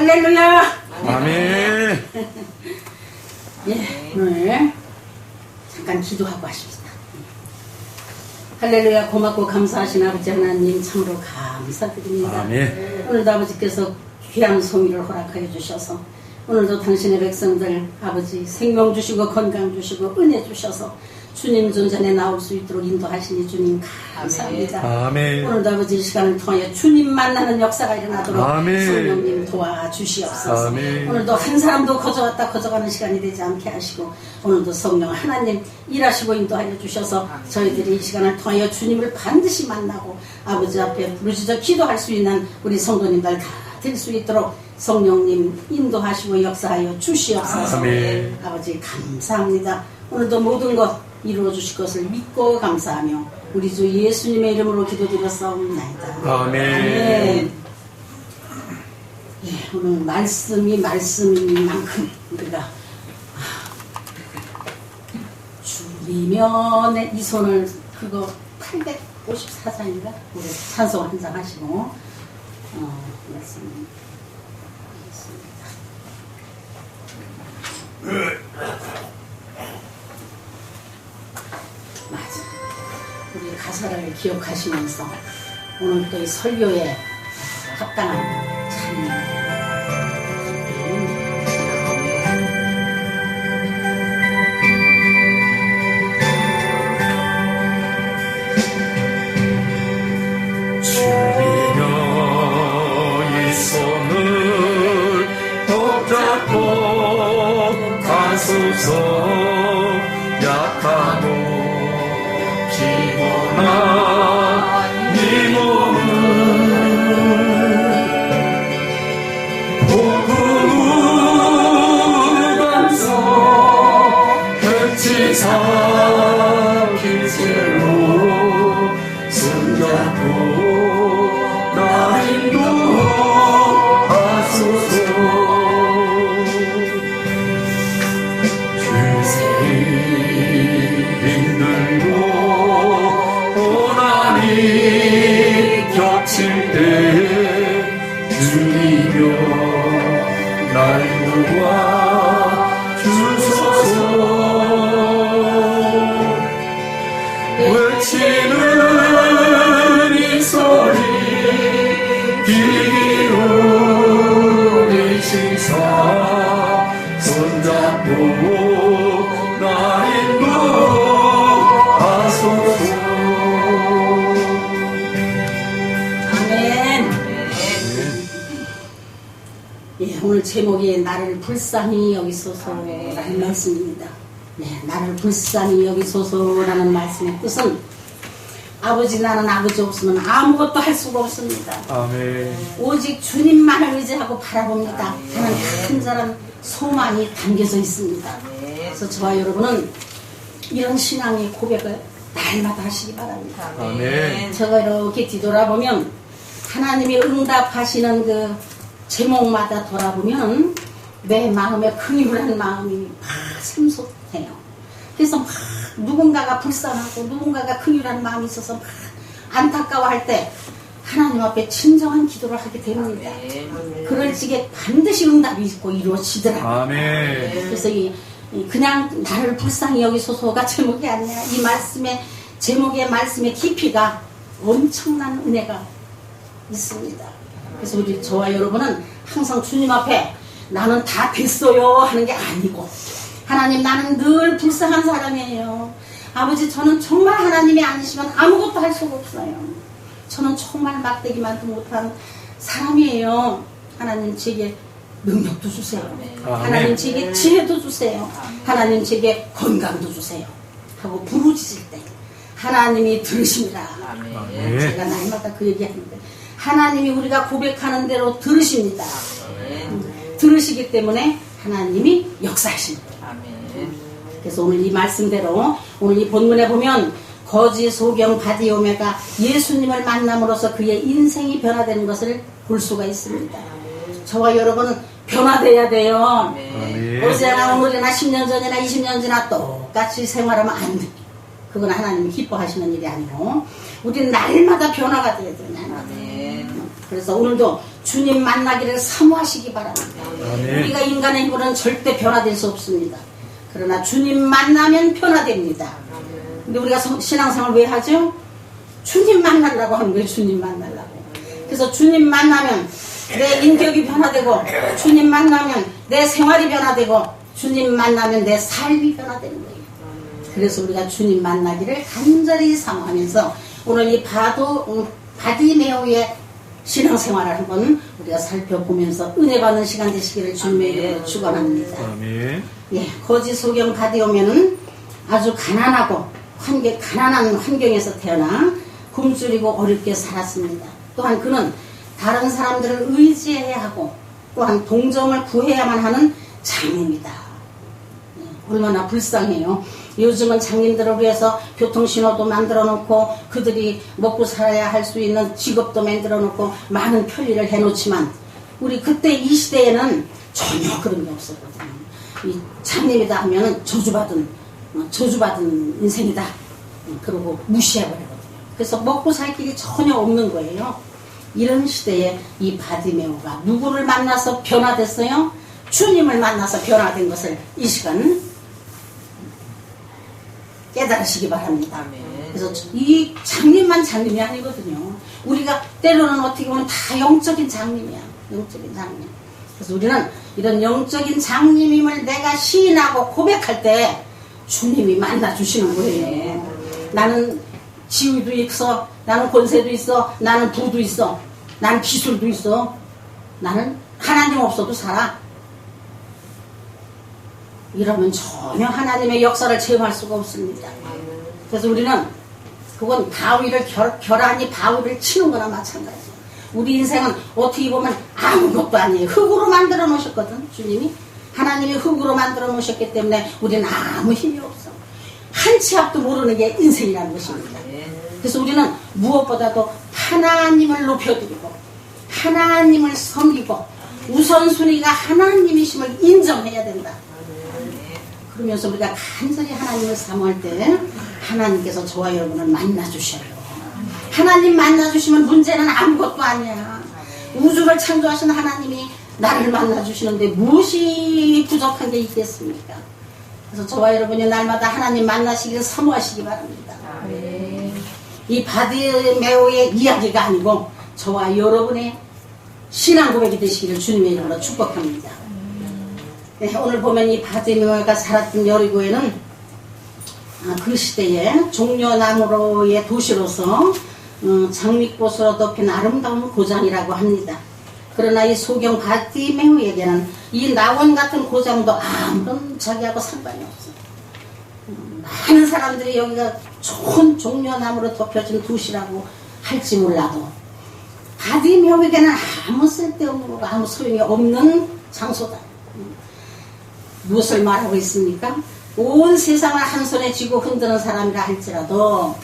할렐루야. 아멘. 예, 오늘 잠깐 기도하고 하십시다. 할렐루야. 고맙고 감사하신 아버지 하나님 참으로 감사드립니다. 아멘. 오늘도 아버지께서 귀한 성의를 허락하여 주셔서 오늘도 당신의 백성들 아버지 생명 주시고 건강 주시고 은혜 주셔서 주님 존전에 나올 수 있도록 인도하시니 주님 감사합니다. 아멘. 오늘도 아버지 이 시간을 통하여 주님 만나는 역사가 일어나도록 아멘. 성령님 도와주시옵소서. 아멘. 오늘도 한 사람도 거저왔다 거저가는 시간이 되지 않게 하시고 오늘도 성령 하나님 일하시고 인도하여 주셔서 저희들이 이 시간을 통하여 주님을 반드시 만나고 아버지 앞에 부르짖어 기도할 수 있는 우리 성도님들 다 될 수 있도록 성령님 인도하시고 역사하여 주시옵소서. 아멘. 아버지 감사합니다. 오늘도 모든 것 이루어 주실 것을 믿고 감사하며 우리 주 예수님의 이름으로 기도드렸사옵나이다. 아멘. 예, 오늘 말씀인 만큼 우리가 주리면 이 손을 그거 854장인가 우리 찬송 한 장 하시고 말씀 맞아. 우리 가사를 기억하시면서 오늘 또 이 설교에 합당한 찬양 약하고 피곤한 이 몸은 복음감사 끝이 삼킨 채로 손잡고 나 인도하소서. 힘들고 고난이 겹칠 때 주이며 날 도와주소서. 외치는 이 소리 귀 기울이시사 손잡고 예, 오늘 제목이 나를 불쌍히 여기소서라는 말씀입니다. 네, 나를 불쌍히 여기소서라는 말씀의 뜻은 아버지 나는 아버지 없으면 아무것도 할 수가 없습니다. 아멘. 오직 주님만을 의지하고 바라봅니다 하는 간절한 소망이 담겨져 있습니다. 그래서 저와 여러분은 이런 신앙의 고백을 날마다 하시기 바랍니다. 아멘. 제가 이렇게 뒤돌아보면 하나님이 응답하시는 그 제목마다 돌아보면 내 마음에 근육한 마음이 막 샘솟해요. 그래서 막 누군가가 불쌍하고 누군가가 근육한 마음이 있어서 막 안타까워할 때 하나님 앞에 진정한 기도를 하게 됩니다. 그럴 적에 반드시 응답이 있고 이루어지더라고요. 아멘. 그래서 그냥 나를 불쌍히 여기소서가 제목이 아니라 이 말씀의 제목의 말씀의 깊이가 엄청난 은혜가 있습니다. 그래서 우리 저와 여러분은 항상 주님 앞에 나는 다 됐어요 하는 게 아니고 하나님 나는 늘 불쌍한 사람이에요. 아버지 저는 정말 하나님이 아니시면 아무것도 할 수가 없어요. 저는 정말 막대기만도 못한 사람이에요. 하나님 제게 능력도 주세요. 하나님 제게 지혜도 주세요. 하나님 제게 건강도 주세요 하고 부르짖을 때 하나님이 들으십니다. 제가 날마다 그 얘기하는데 하나님이 우리가 고백하는 대로 들으십니다. 들으시기 때문에 하나님이 역사하십니다. 그래서 오늘 이 말씀대로 오늘 이 본문에 보면 거지 소경 바디오메가 예수님을 만남으로써 그의 인생이 변화되는 것을 볼 수가 있습니다. 저와 여러분은 변화돼야 돼요. 어제나 오늘이나 10년 전이나 20년 전이나 똑같이 생활하면 안 돼. 그건 하나님이 기뻐하시는 일이 아니고 우리는 날마다 변화가 돼야 돼요. 그래서 오늘도 주님 만나기를 사모하시기 바랍니다. 아멘. 우리가 인간의 힘으로는 절대 변화될 수 없습니다. 그러나 주님 만나면 변화됩니다. 근데 우리가 신앙생활 왜 하죠? 주님 만나려고 하는 거예요. 주님 만나려고. 그래서 주님 만나면 내 인격이 변화되고, 주님 만나면 내 생활이 변화되고, 주님 만나면 내 삶이 변화되는 거예요. 그래서 우리가 주님 만나기를 간절히 사모하면서 오늘 이 바디메오의 신앙생활을 한번 우리가 살펴보면서 은혜 받는 시간 되시기를 주님의 이름으로 축원합니다. 아멘. 예, 거지 소경 바디오면은 아주 가난한 환경에서 태어나 굶주리고 어렵게 살았습니다. 또한 그는 다른 사람들을 의지해야 하고 또한 동정을 구해야만 하는 장님이다. 예, 얼마나 불쌍해요. 요즘은 장님들을 위해서 교통신호도 만들어 놓고 그들이 먹고 살아야 할 수 있는 직업도 만들어 놓고 많은 편리를 해 놓지만 우리 그때 이 시대에는 전혀 그런 게 없었거든요. 이 장님이다 하면 저주받은 인생이다. 그러고 무시해버리거든요. 그래서 먹고 살 길이 전혀 없는 거예요. 이런 시대에 이 바디메오가 누구를 만나서 변화됐어요? 주님을 만나서 변화된 것을 이 시간 깨달으시기 바랍니다. 그래서 이 장님만 장님이 아니거든요. 우리가 때로는 어떻게 보면 다 영적인 장님이야. 영적인 장님. 그래서 우리는 이런 영적인 장님임을 내가 시인하고 고백할 때 주님이 만나주시는 거예요. 나는 지위도 있어, 나는 권세도 있어, 나는 부도 있어, 나는 기술도 있어, 나는 하나님 없어도 살아. 이러면 전혀 하나님의 역사를 체험할 수가 없습니다. 그래서 우리는 그건 바위를 결함이 바위를 치는 거나 마찬가지예요. 우리 인생은 어떻게 보면 아무것도 아니에요. 흙으로 만들어 놓으셨거든. 주님이 하나님이 흙으로 만들어 놓으셨기 때문에 우리는 아무 힘이 없어. 한 치 앞도 모르는 게 인생이라는 것입니다. 그래서 우리는 무엇보다도 하나님을 높여드리고 하나님을 섬기고 우선순위가 하나님이심을 인정해야 된다. 그러면서 우리가 간절히 하나님을 사모할 때 하나님께서 저와 여러분을 만나주셔요. 하나님 만나주시면 문제는 아무것도 아니야. 우주를 창조하신 하나님이 나를 만나주시는데 무엇이 부족한 게 있겠습니까? 그래서 저와 여러분이 날마다 하나님 만나시기를 사모하시기 바랍니다. 이 바디메오의 이야기가 아니고 저와 여러분의 신앙 고백이 되시기를 주님의 이름으로 축복합니다. 네, 오늘 보면 이 바디메오가 살았던 여리고에는 그 시대에 종려나무로의 도시로서 장미꽃으로 덮인 아름다운 고장이라고 합니다. 그러나 이 소경 바디메오에게는 이 나원 같은 고장도 아무런 자기하고 상관이 없어. 많은 사람들이 여기가 좋은 종려나무로 덮여진 도시라고 할지 몰라도 바디메오에게는 아무 쓸데없는 거고 아무 소용이 없는 장소다. 무엇을 말하고 있습니까? 온 세상을 한 손에 쥐고 흔드는 사람이라 할지라도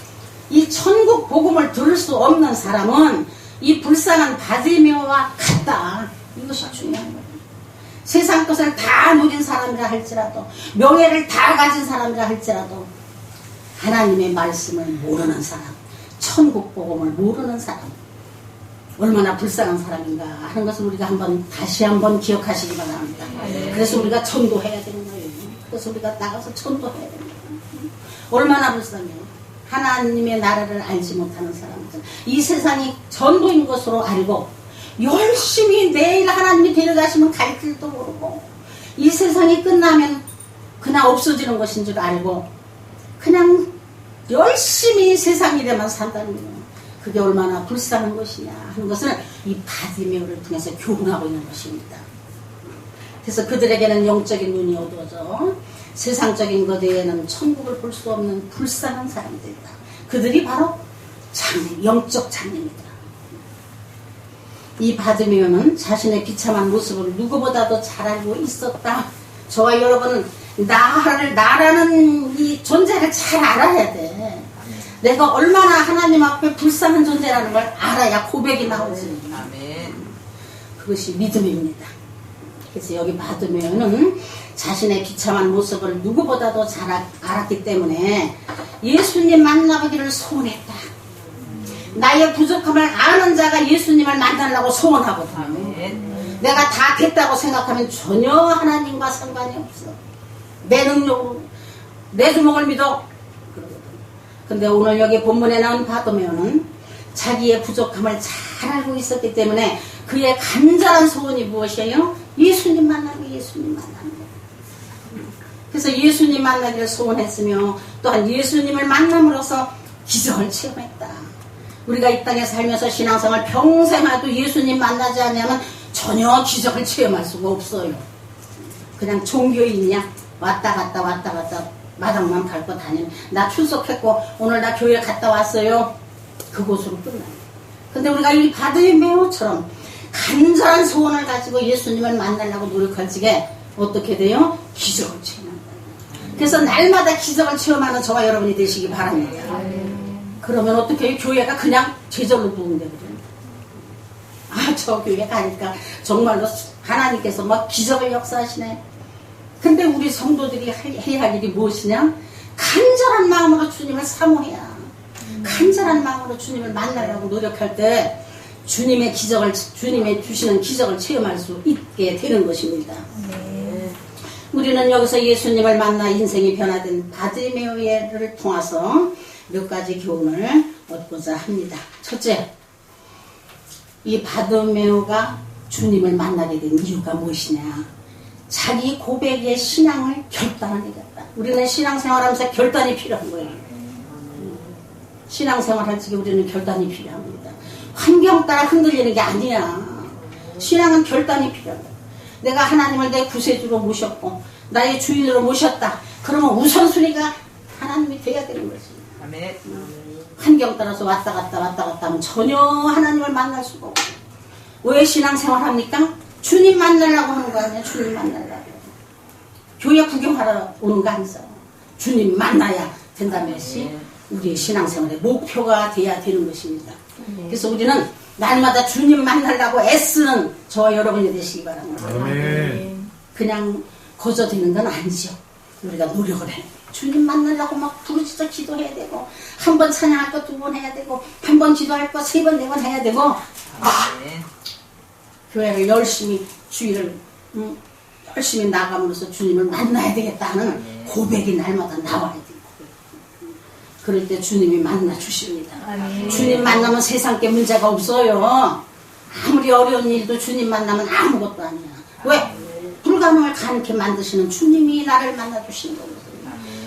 이 천국 복음을 들을 수 없는 사람은 이 불쌍한 바디메오와 같다. 이것이 중요한 거예요. 세상 것을 다 누린 사람이라 할지라도 명예를 다 가진 사람이라 할지라도 하나님의 말씀을 모르는 사람, 천국 복음을 모르는 사람 얼마나 불쌍한 사람인가 하는 것을 우리가 다시 한번 기억하시기 바랍니다. 그래서 우리가 전도해야 되는 거예요. 그래서 우리가 나가서 전도해야 됩니다. 얼마나 불쌍해요. 하나님의 나라를 알지 못하는 사람들, 이 세상이 전도인 것으로 알고 열심히 내일 하나님이 데려가시면 갈 길도 모르고 이 세상이 끝나면 그냥 없어지는 것인 줄 알고 그냥 열심히 세상 일에만 산다는 거예요. 그게 얼마나 불쌍한 것이냐 하는 것을 이 바디메오를 통해서 교훈하고 있는 것입니다. 그래서 그들에게는 영적인 눈이 어두워져 세상적인 것 외에는 천국을 볼 수 없는 불쌍한 사람들이다. 그들이 바로 장님, 영적 장님이다. 이 바디메오는 자신의 비참한 모습을 누구보다도 잘 알고 있었다. 저와 여러분은 나라는 이 존재를 잘 알아야 돼. 내가 얼마나 하나님 앞에 불쌍한 존재라는 걸 알아야 고백이 나오지. 그것이 믿음입니다. 그래서 여기 바디메오는 자신의 비참한 모습을 누구보다도 잘 알았기 때문에 예수님 만나보기를 소원했다. 나의 부족함을 아는 자가 예수님을 만나려고 소원하거든요. 내가 다 됐다고 생각하면 전혀 하나님과 상관이 없어. 내 능력으로 내 주먹을 믿어. 근데 오늘 여기 본문에 나온 바도메오는 자기의 부족함을 잘 알고 있었기 때문에 그의 간절한 소원이 무엇이에요? 예수님 만나는 거, 예수님 만나는 거. 그래서 예수님 만나기를 소원했으며 또한 예수님을 만남으로써 기적을 체험했다. 우리가 이 땅에 살면서 신앙생활 평생 해도 예수님 만나지 않으면 전혀 기적을 체험할 수가 없어요. 그냥 종교인이야. 왔다 갔다 마당만 밟고 다니는. 나 출석했고 오늘 나 교회 갔다 왔어요. 그곳으로 끝나요. 근데 우리가 이 바드메오처럼 간절한 소원을 가지고 예수님을 만나려고 노력할 적에 어떻게 돼요? 기적을 체험한다. 그래서 날마다 기적을 체험하는 저와 여러분이 되시기 바랍니다. 그러면 어떻게 해요? 교회가 그냥 제절로 부흥돼 버려요. 아, 저 교회 가니까 정말로 하나님께서 막 기적을 역사하시네. 근데 우리 성도들이 해야 할 일이 무엇이냐? 간절한 마음으로 주님을 사모해야, 간절한 마음으로 주님을 만나려고 노력할 때 주님의 주시는 기적을 체험할 수 있게 되는 것입니다. 우리는 여기서 예수님을 만나 인생이 변화된 바드메오를 통해서 몇 가지 교훈을 얻고자 합니다. 첫째, 이 바드메오가 주님을 만나게 된 이유가 무엇이냐? 자기 고백의 신앙을 결단하겠다. 우리는 신앙생활하면서 결단이 필요한 거예요. 신앙생활할 적에 우리는 결단이 필요합니다. 환경 따라 흔들리는 게 아니야. 신앙은 결단이 필요하다. 내가 하나님을 내 구세주로 모셨고 나의 주인으로 모셨다. 그러면 우선순위가 하나님이 돼야 되는 거지. 환경 따라서 왔다 갔다 하면 전혀 하나님을 만날 수가 없고. 왜 신앙생활 합니까? 주님 만나려고 하는 거 아니야. 주님 만나려고. 교회 구경하러 오는 거 아니죠. 주님 만나야 된다는 것이 우리의 신앙생활의 목표가 돼야 되는 것입니다. 그래서 우리는 날마다 주님 만나려고 애쓰는 저와 여러분이 되시기 바랍니다. 그냥 거저되는 건 아니죠. 우리가 노력을 해. 주님 만나려고 막 부르짖어 기도해야 되고, 한 번 찬양할 거 2번 해야 되고, 한 번 기도할 거 3번 4번 해야 되고, 교회를 열심히 주일을 열심히 나가면서 주님을 만나야 되겠다는 고백이 날마다 나와야 돼요. 그럴 때 주님이 만나 주십니다. 주님 만나면 세상 게 문제가 없어요. 아무리 어려운 일도 주님 만나면 아무것도 아니야. 왜? 불가능을 가능케 만드시는 주님이 나를 만나 주시는 거거든요.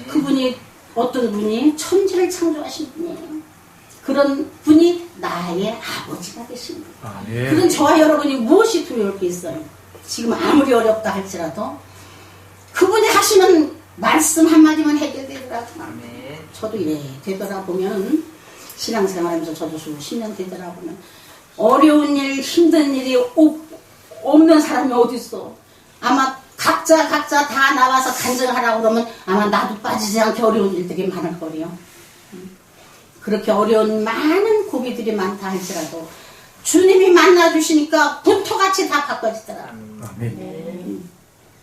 그분이 어떤 분이 천지를 창조하신 분이에요. 그런 분이 나의 아버지가 되십니다. 그런 저와 여러분이 무엇이 두려울 게 있어요? 지금 아무리 어렵다 할지라도 그분이 하시는 말씀 한마디만 해결되더라고요. 저도 이래 되돌아보면 신앙생활하면서 저도 수십 년 되돌아보면 어려운 일, 힘든 일이 없는 사람이 어디 있어. 아마 각자 다 나와서 간증하라고 그러면 아마 나도 빠지지 않게 어려운 일들이 많을 거예요. 그렇게 어려운 많은 고비들이 많다 할지라도 주님이 만나주시니까 분토같이 다 바꿔지더라.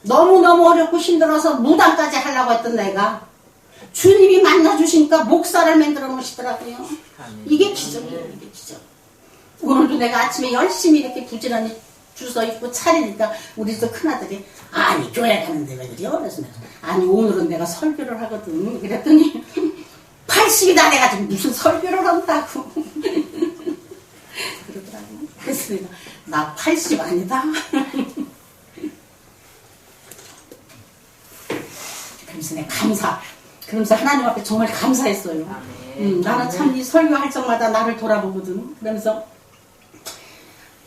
너무너무 어렵고 힘들어서 무당까지 하려고 했던 내가 주님이 만나주시니까 목사를 만들어 놓으시더라고요. 이게 기적이에요. 이게 기적. 오늘도 내가 아침에 열심히 이렇게 부지런히 주서 입고 차리니까 우리 또 큰아들이 아니 교회 가는데 왜 그래요? 그래서 내가 아니 오늘은 내가 설교를 하거든. 그랬더니 80이 다 돼가지고 무슨 설교를 한다고 그러더라고요. 그래서 내가 나 80 아니다. 그러면서 내가 그러면서 하나님 앞에 정말 감사했어요. 나는 참 이 설교할 적마다 나를 돌아보거든. 그러면서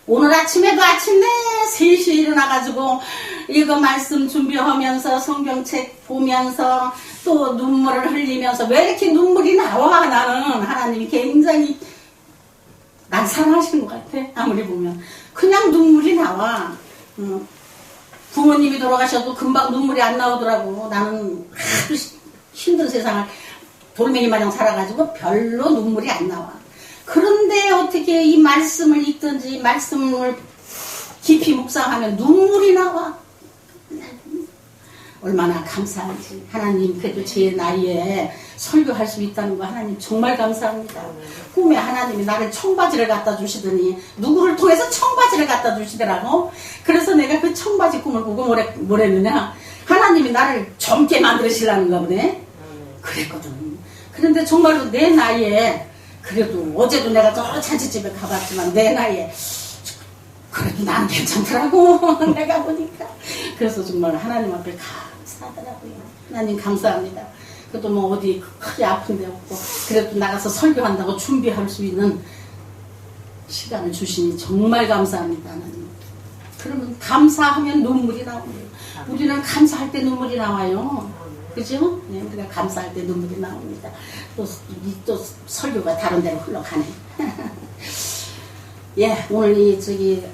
오늘 아침에도 아침에 3시에 일어나가지고 이거 말씀 준비하면서 성경책 보면서 또 눈물을 흘리면서 왜 이렇게 눈물이 나와. 나는 하나님이 굉장히 난 사랑하시는 것 같아. 아무리 보면 그냥 눈물이 나와. 부모님이 돌아가셔도 금방 눈물이 안 나오더라고. 나는 아주 힘든 세상을 돌멩이 마냥 살아가지고 별로 눈물이 안 나와. 그런데 어떻게 이 말씀을 읽든지 말씀을 깊이 묵상하면 눈물이 나와. 얼마나 감사한지. 하나님 그래도 제 나이에 설교할 수 있다는 거 하나님 정말 감사합니다. 꿈에 하나님이 나를 청바지를 갖다 주시더니 누구를 통해서 청바지를 갖다 주시더라고. 그래서 내가 그 청바지 꿈을 보고 뭐랬느냐, 하나님이 나를 젊게 만드시려는가 보네. 그랬거든. 그런데 정말로 내 나이에, 그래도 어제도 내가 저 잔치집에 가봤지만 내 나이에 그래도 나는 괜찮더라고. 내가 보니까. 그래서 정말 하나님 앞에 감사하더라고요. 하나님 감사합니다. 그래도 뭐 어디 크게 아픈 데 없고, 그래도 나가서 설교한다고 준비할 수 있는 시간을 주시니 정말 감사합니다. 하나님. 그러면 감사하면 눈물이 나오요. 우리는 감사할 때 눈물이 나와요. 그죠? 네, 우리가 감사할 때 눈물이 나옵니다. 또 설교가 다른 데로 흘러가네. 예, 오늘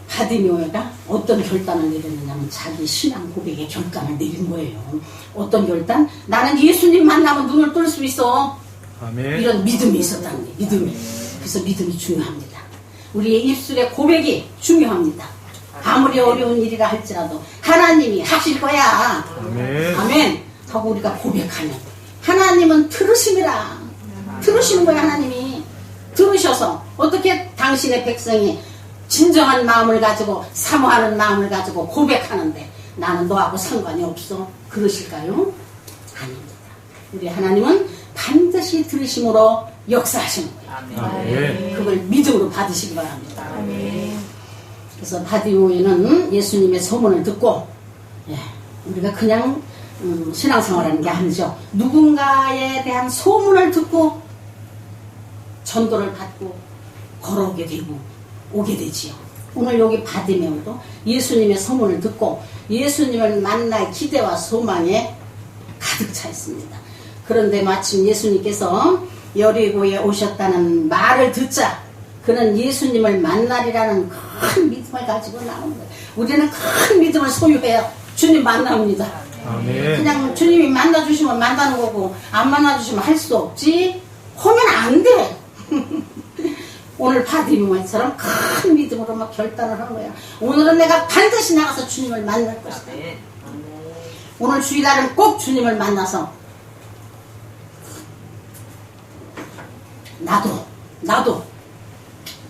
바디메오가 어떤 결단을 내렸느냐면 자기 신앙 고백의 결단을 내린 거예요. 어떤 결단? 나는 예수님 만나면 눈을 뜰 수 있어. 아멘. 이런 믿음이 있었다는 거예요. 믿음이. 그래서 믿음이 중요합니다. 우리의 입술의 고백이 중요합니다. 아무리 어려운 일이라 할지라도 하나님이 하실 거야. 아멘. 아멘. 하고 우리가 고백하면 하나님은 들으심이라. 들으시는 거야. 하나님이. 들으셔서 어떻게 당신의 백성이 진정한 마음을 가지고 사모하는 마음을 가지고 고백하는데 나는 너하고 상관이 없어. 그러실까요? 아닙니다. 우리 하나님은 반드시 들으심으로 역사하시는 거예요. 아멘. 그걸 믿음으로 받으시기 바랍니다. 아멘. 그래서 바디메오는 예수님의 소문을 듣고, 예, 우리가 그냥 신앙생활하는 게 아니죠. 누군가에 대한 소문을 듣고 전도를 받고 걸어오게 되고 오게 되지요. 오늘 여기 바디메오도 예수님의 소문을 듣고 예수님을 만날 기대와 소망에 가득 차 있습니다. 그런데 마침 예수님께서 여리고에 오셨다는 말을 듣자 그는 예수님을 만나리라는 큰 믿음을 가지고 나오는 거예요. 우리는 큰 믿음을 소유해야 주님 만납니다. 아멘. 그냥 주님이 만나주시면 만나는 거고 안 만나주시면 할 수 없지. 하면 안 돼. 오늘 바디메오처럼 큰 믿음으로 막 결단을 한 거야. 오늘은 내가 반드시 나가서 주님을 만날 것이다. 오늘 주일날은 꼭 주님을 만나서 나도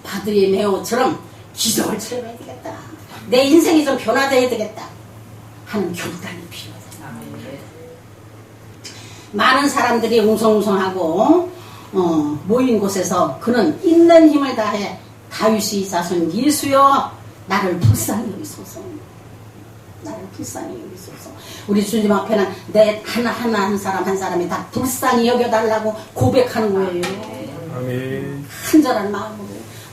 바디메오처럼 기적을 체험해야 되겠다. 내 인생이 좀 변화돼야 되겠다 하는 결단이 필요하다. 많은 사람들이 웅성웅성하고 모인 곳에서 그는 있는 힘을 다해 다윗의 자손 예수여 나를 불쌍히 여기소서. 나를 불쌍히 여기소서. 우리 주님 앞에는 내 하나하나 한 사람 한 사람이 다 불쌍히 여겨달라고 고백하는 거예요. 아멘. 간절한 마음으로.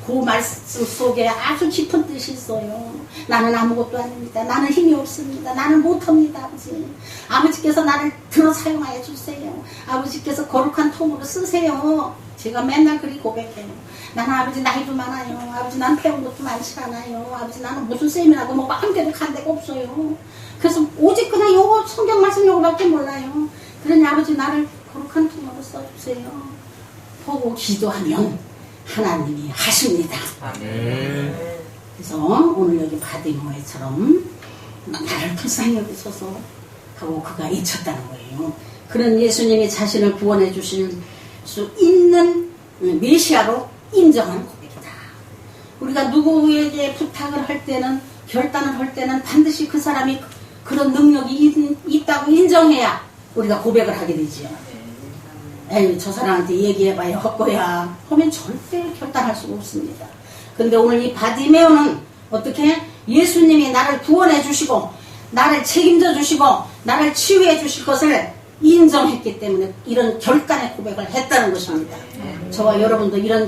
그 말씀 속에 아주 깊은 뜻이 있어요. 나는 아무것도 아닙니다. 나는 힘이 없습니다. 나는 못합니다. 아버지. 아버지께서 나를 들어 사용하여 주세요. 아버지께서 거룩한 통으로 쓰세요. 제가 맨날 그리 고백해요. 나는 아버지 나이도 많아요. 아버지 난 배운 것도 많지 않아요. 아버지 나는 무슨 쌤이라고 뭐 마음대로 간 데가 없어요. 그래서 오직 그냥 요거 성경 말씀 요거밖에 몰라요. 그러니 아버지 나를 거룩한 통으로 써주세요. 보고 기도하면 하나님이 하십니다. 아멘. 그래서 오늘 여기 바디메오처럼 나를 불쌍히 여기소서 하고 그가 잊혔다는 거예요. 그런 예수님이 자신을 구원해 주실 수 있는 메시아로 인정하는 고백이다. 우리가 누구에게 부탁을 할 때는 결단을 할 때는 반드시 그 사람이 그런 능력이 있다고 인정해야 우리가 고백을 하게 되지요. 에이 저 사람한테 얘기해봐야 헛거야 하면 절대 결단할 수가 없습니다. 근데 오늘 이 바디메오는 어떻게 예수님이 나를 구원해 주시고 나를 책임져 주시고 나를 치유해 주실 것을 인정했기 때문에 이런 결단의 고백을 했다는 것입니다. 저와 여러분도 이런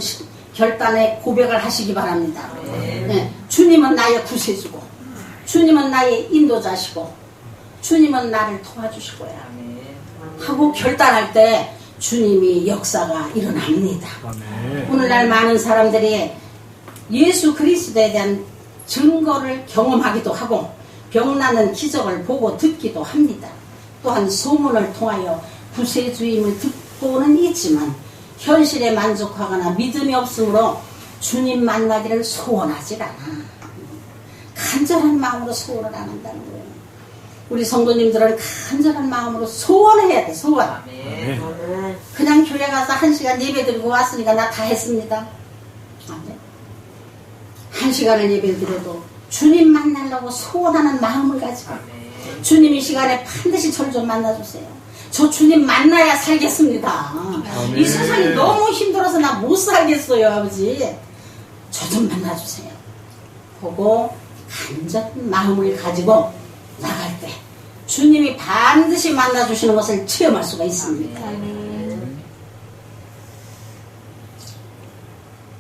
결단의 고백을 하시기 바랍니다. 네, 주님은 나의 구세주고 주님은 나의 인도자시고 주님은 나를 도와주실 거야 하고 결단할 때 주님이 역사가 일어납니다. 아멘. 오늘날 많은 사람들이 예수 그리스도에 대한 증거를 경험하기도 하고 병나는 기적을 보고 듣기도 합니다. 또한 소문을 통하여 구세주임을 듣고는 있지만 현실에 만족하거나 믿음이 없으므로 주님 만나기를 소원하지 않아. 간절한 마음으로 소원을 안 한다는 거예요. 우리 성도님들은 간절한 마음으로 소원해야 돼. 소원. 아멘. 그냥 교회 가서 1시간 예배 드리고 왔으니까 나 다 했습니다. 아멘. 1시간을 예배 드려도 주님 만나려고 소원하는 마음을 가지고 주님 이 시간에 반드시 저를 좀 만나주세요. 저 주님 만나야 살겠습니다. 이 세상이 너무 힘들어서 나 못 살겠어요, 아버지. 저 좀 만나주세요. 보고 간절한 마음을 가지고 나갈 때 주님이 반드시 만나주시는 것을 체험할 수가 있습니다.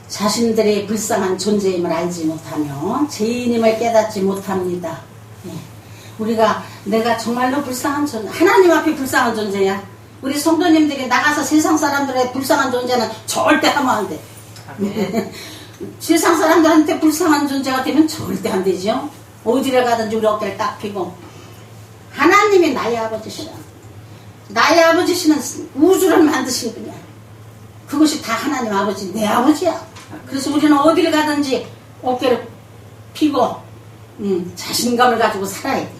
자신들의 불쌍한 존재임을 알지 못하며 죄인임을 깨닫지 못합니다. 예. 우리가 내가 정말로 불쌍한 존재, 하나님 앞에 불쌍한 존재야. 우리 성도님들이 나가서 세상 사람들의 불쌍한 존재는 절대 하면 안 돼. 세상 사람들한테 불쌍한 존재가 되면 절대 안 되죠. 어디를 가든지 우리 어깨를 딱 펴고 하나님이 나의 아버지시라. 나의 아버지시는 우주를 만드신 분이야. 그것이 다 하나님 아버지, 내 아버지야. 그래서 우리는 어디를 가든지 어깨를 펴고 자신감을 가지고 살아야 돼.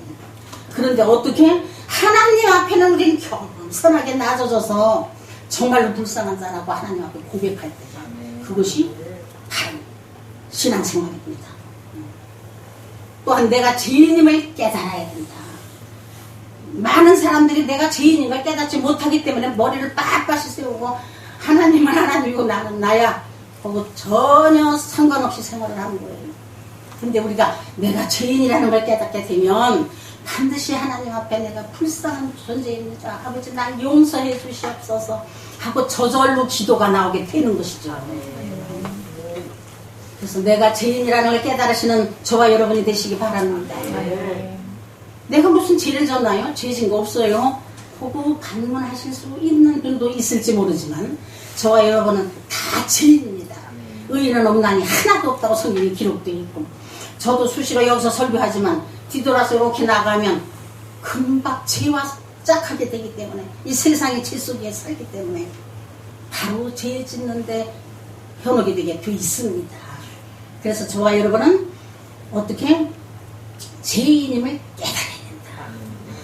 그런데 어떻게? 하나님 앞에는 우리는 겸손하게 낮아져서 정말로 불쌍한 자라고 하나님 앞에 고백할 때 그것이 바로 신앙생활입니다. 또한 내가 죄인임을 깨달아야 된다. 많은 사람들이 내가 죄인임을 깨닫지 못하기 때문에 머리를 빳빳이 세우고 하나님은 하나님이고 나는 나야 하고 전혀 상관없이 생활을 하는 거예요. 근데 우리가 내가 죄인이라는 걸 깨닫게 되면 반드시 하나님 앞에 내가 불쌍한 존재입니다. 아버지 날 용서해 주시옵소서 하고 저절로 기도가 나오게 되는 것이죠. 그래서 내가 죄인이라는 걸 깨달으시는 저와 여러분이 되시기 바랍니다. 내가 무슨 죄를 졌나요? 죄진 거 없어요. 보고 반문하실 수 있는 분도 있을지 모르지만 저와 여러분은 다 죄인입니다. 의인은 없나니 하나도 없다고 성경에 기록되어 있고 저도 수시로 여기서 설교하지만 뒤돌아서 이렇게 나가면 금방 죄와 짝하게 되기 때문에 이 세상의 죄 속에 살기 때문에 바로 죄 짓는데 현혹이 되게 돼 있습니다. 그래서 저와 여러분은 어떻게 죄인임을 깨달아야 된다.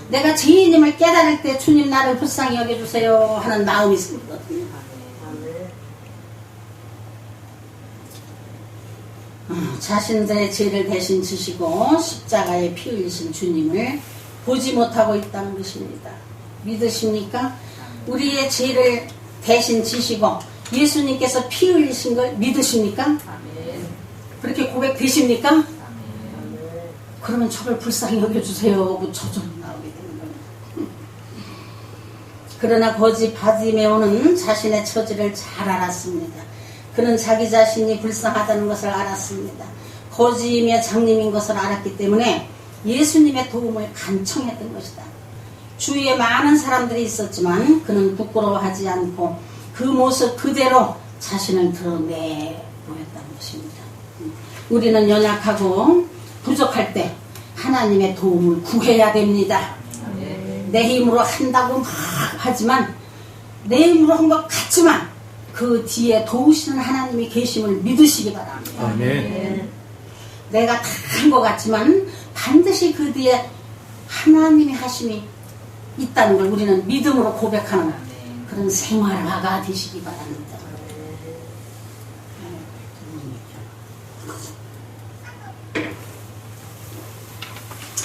내가 죄인임을 깨달을 때 주님 나를 불쌍히 여겨주세요 하는 마음이 생기거든요. 자신들의 죄를 대신 지시고 십자가에 피 흘리신 주님을 보지 못하고 있다는 것입니다. 믿으십니까? 우리의 죄를 대신 지시고 예수님께서 피 흘리신 걸 믿으십니까? 그렇게 고백되십니까? 그러면 저를 불쌍히 여겨주세요 하고 저절로 나오게 되는 거예요. 그러나 거짓 바디메오는 자신의 처지를 잘 알았습니다. 그는 자기 자신이 불쌍하다는 것을 알았습니다. 거지이며 장님인 것을 알았기 때문에 예수님의 도움을 간청했던 것이다. 주위에 많은 사람들이 있었지만 그는 부끄러워하지 않고 그 모습 그대로 자신을 드러내 보였다는 것입니다. 우리는 연약하고 부족할 때 하나님의 도움을 구해야 됩니다. 내 힘으로 한다고 막 하지만 내 힘으로 한 것 같지만 그 뒤에 도우시는 하나님이 계심을 믿으시기 바랍니다. 아멘. 내가 다 한 것 같지만 반드시 그 뒤에 하나님의 하심이 있다는 걸 우리는 믿음으로 고백하는 그런 생활화가 되시기 바랍니다.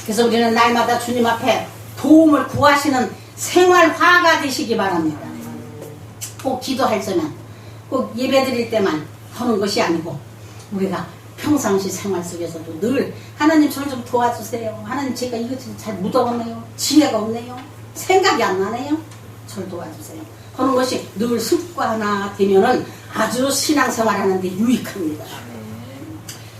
그래서 우리는 날마다 주님 앞에 도움을 구하시는 생활화가 되시기 바랍니다. 꼭 기도할 때만, 꼭 예배 드릴 때만 하는 것이 아니고 우리가 평상시 생활 속에서도 늘 하나님 저를 좀 도와주세요. 하나님 제가 이거 잘 묻어갔네요. 지혜가 없네요. 생각이 안 나네요. 저를 도와주세요. 하는 것이 늘 습관화 되면은 아주 신앙생활 하는데 유익합니다.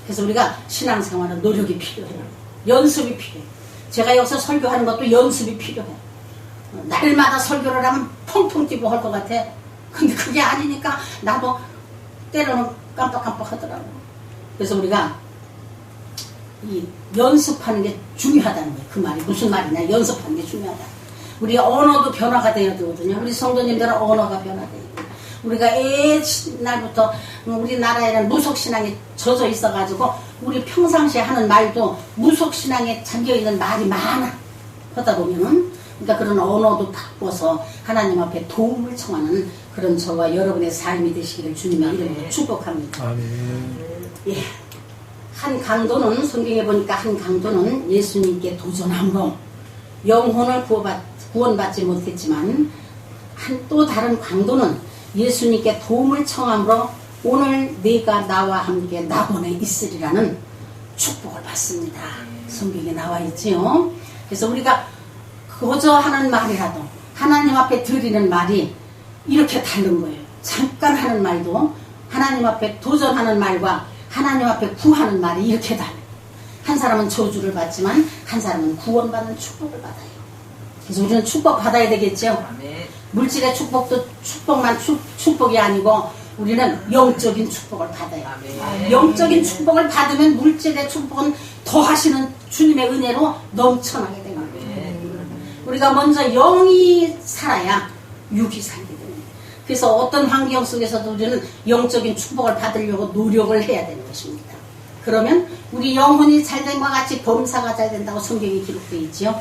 그래서 우리가 신앙생활은 노력이 필요해요. 연습이 필요해요. 제가 여기서 설교하는 것도 연습이 필요해요. 날마다 설교를 하면 펑펑 뛰고 할 것 같아. 근데 그게 아니니까 나도 때로는 깜빡깜빡 하더라고. 그래서 우리가 이 연습하는 게 중요하다는 거예요. 그 말이 무슨 말이냐. 연습하는 게 중요하다. 우리 언어도 변화가 되어야 되거든요. 우리 성도님들은 언어가 변화돼요. 우리가 옛날부터 우리나라에는 무속신앙이 젖어 있어가지고 우리 평상시에 하는 말도 무속신앙에 잠겨있는 말이 많아. 하다 보면은 그러니까 그런 언어도 바꿔서 하나님 앞에 도움을 청하는 그런 저와 여러분의 삶이 되시기를 주님의 이름으로 축복합니다. 아멘. 예. 한 강도는 성경에 보니까 한 강도는 예수님께 도전함으로 영혼을 구원받지 못했지만 또 다른 강도는 예수님께 도움을 청함으로 오늘 네가 나와 함께 낙원에 있으리라는 축복을 받습니다. 성경에 나와 있지요. 그래서 우리가 거저 하는 말이라도 하나님 앞에 드리는 말이 이렇게 다른 거예요. 잠깐 하는 말도 하나님 앞에 도전하는 말과 하나님 앞에 구하는 말이 이렇게 달라요. 한 사람은 저주를 받지만 한 사람은 구원받는 축복을 받아요. 그래서 우리는 축복 받아야 되겠죠. 물질의 축복도 축복이 아니고 우리는 영적인 축복을 받아요. 영적인 축복을 받으면 물질의 축복은 더하시는 주님의 은혜로 넘쳐나게 됩니다. 우리가 먼저 영이 살아야 육이 살게 됩니다. 그래서 어떤 환경 속에서도 우리는 영적인 축복을 받으려고 노력을 해야 되는 것입니다. 그러면 우리 영혼이 잘됨과 같이 범사가 잘 된다고 성경이 기록되어 있지요.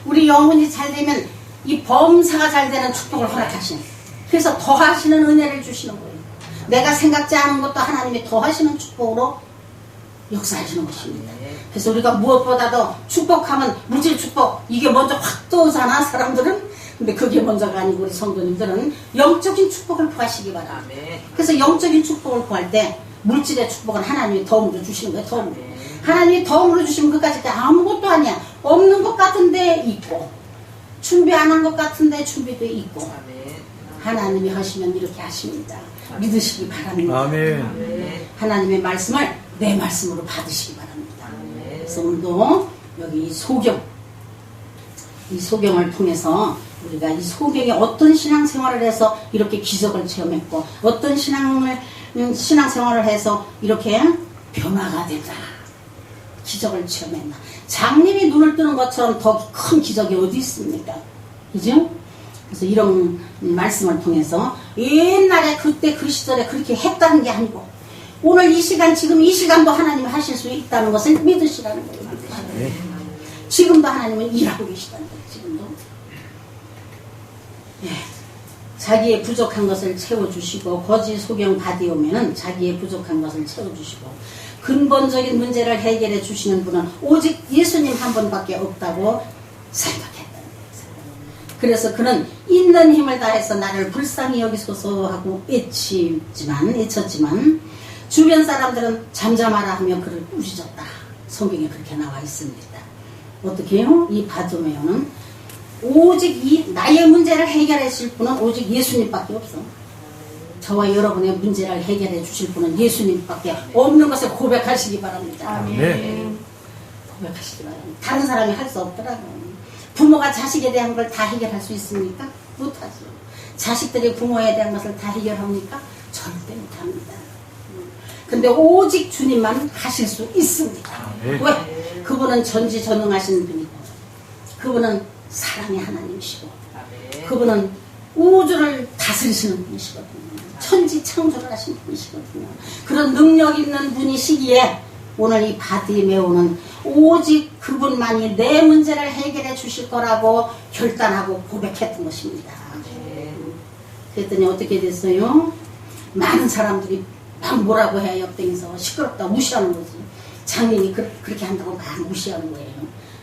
우리 영혼이 잘 되면 이 범사가 잘 되는 축복을 허락하시는, 그래서 더하시는 은혜를 주시는 거예요. 내가 생각지 않은 것도 하나님이 더하시는 축복으로 역사하시는 것입니다. 그래서 우리가 무엇보다도 축복하면 물질 축복 이게 먼저 확 떠오잖아 사람들은. 근데 그게 먼저가 아니고 우리 성도님들은 영적인 축복을 구하시기 바랍니다. 그래서 영적인 축복을 구할 때 물질의 축복은 하나님이 덤으로 주시는 거예요. 덤으로. 하나님이 덤으로 주시면 그까짓 게 아무것도 아니야. 없는 것 같은데 있고 준비 안 한 것 같은데 준비도 있고 하나님이 하시면 이렇게 하십니다. 믿으시기 바랍니다. 아멘. 하나님의 말씀을 내 말씀으로 받으시기 바랍니다. 그래서 오늘도 여기 이 소경을 통해서 우리가 이 소경이 어떤 신앙생활을 해서 이렇게 기적을 체험했고 어떤 신앙생활을 해서 이렇게 변화가 됐다. 기적을 체험했나. 장님이 눈을 뜨는 것처럼 더 큰 기적이 어디 있습니까? 그죠? 그래서 이런 말씀을 통해서 옛날에 그때 그 시절에 그렇게 했다는 게 아니고 오늘 이 시간 지금 이 시간도 하나님이 하실 수 있다는 것을 믿으시라는 거예요. 지금도 하나님은 일하고 계시다는 거예요. 지금도. 예. 자기의 부족한 것을 채워주시고 거짓 소경 받이오면은 자기의 부족한 것을 채워주시고 근본적인 문제를 해결해 주시는 분은 오직 예수님 한 분밖에 없다고 생각했다는 거예요. 그래서 그는 있는 힘을 다해서 나를 불쌍히 여기소서 하고 애쳤지만 주변 사람들은 잠잠하라 하며 그를 꾸짖었다. 성경에 그렇게 나와 있습니다. 어떻게 해요? 이 바드메오는 오직 이 나의 문제를 해결해 주실 분은 오직 예수님밖에 없어. 저와 여러분의 문제를 해결해 주실 분은 예수님밖에 없는 것을 고백하시기 바랍니다. 아멘. 고백하시기 바랍니다. 다른 사람이 할 수 없더라고요. 부모가 자식에 대한 걸 다 해결할 수 있습니까? 못하죠. 자식들이 부모에 대한 것을 다 해결합니까? 절대 못합니다. 근데 오직 주님만 하실 수 있습니다. 왜? 그분은 전지전능하신 분이고 그분은 사랑의 하나님이시고 그분은 우주를 다스리시는 분이시거든요. 천지 창조를 하신 분이시거든요. 그런 능력 있는 분이시기에 오늘 이 바디메오는 오직 그분만이 내 문제를 해결해 주실 거라고 결단하고 고백했던 것입니다. 그랬더니 어떻게 됐어요? 많은 사람들이 막 뭐라고 해 옆등에서 시끄럽다 무시하는 거지. 장님이 그렇게 한다고 막 무시하는 거예요.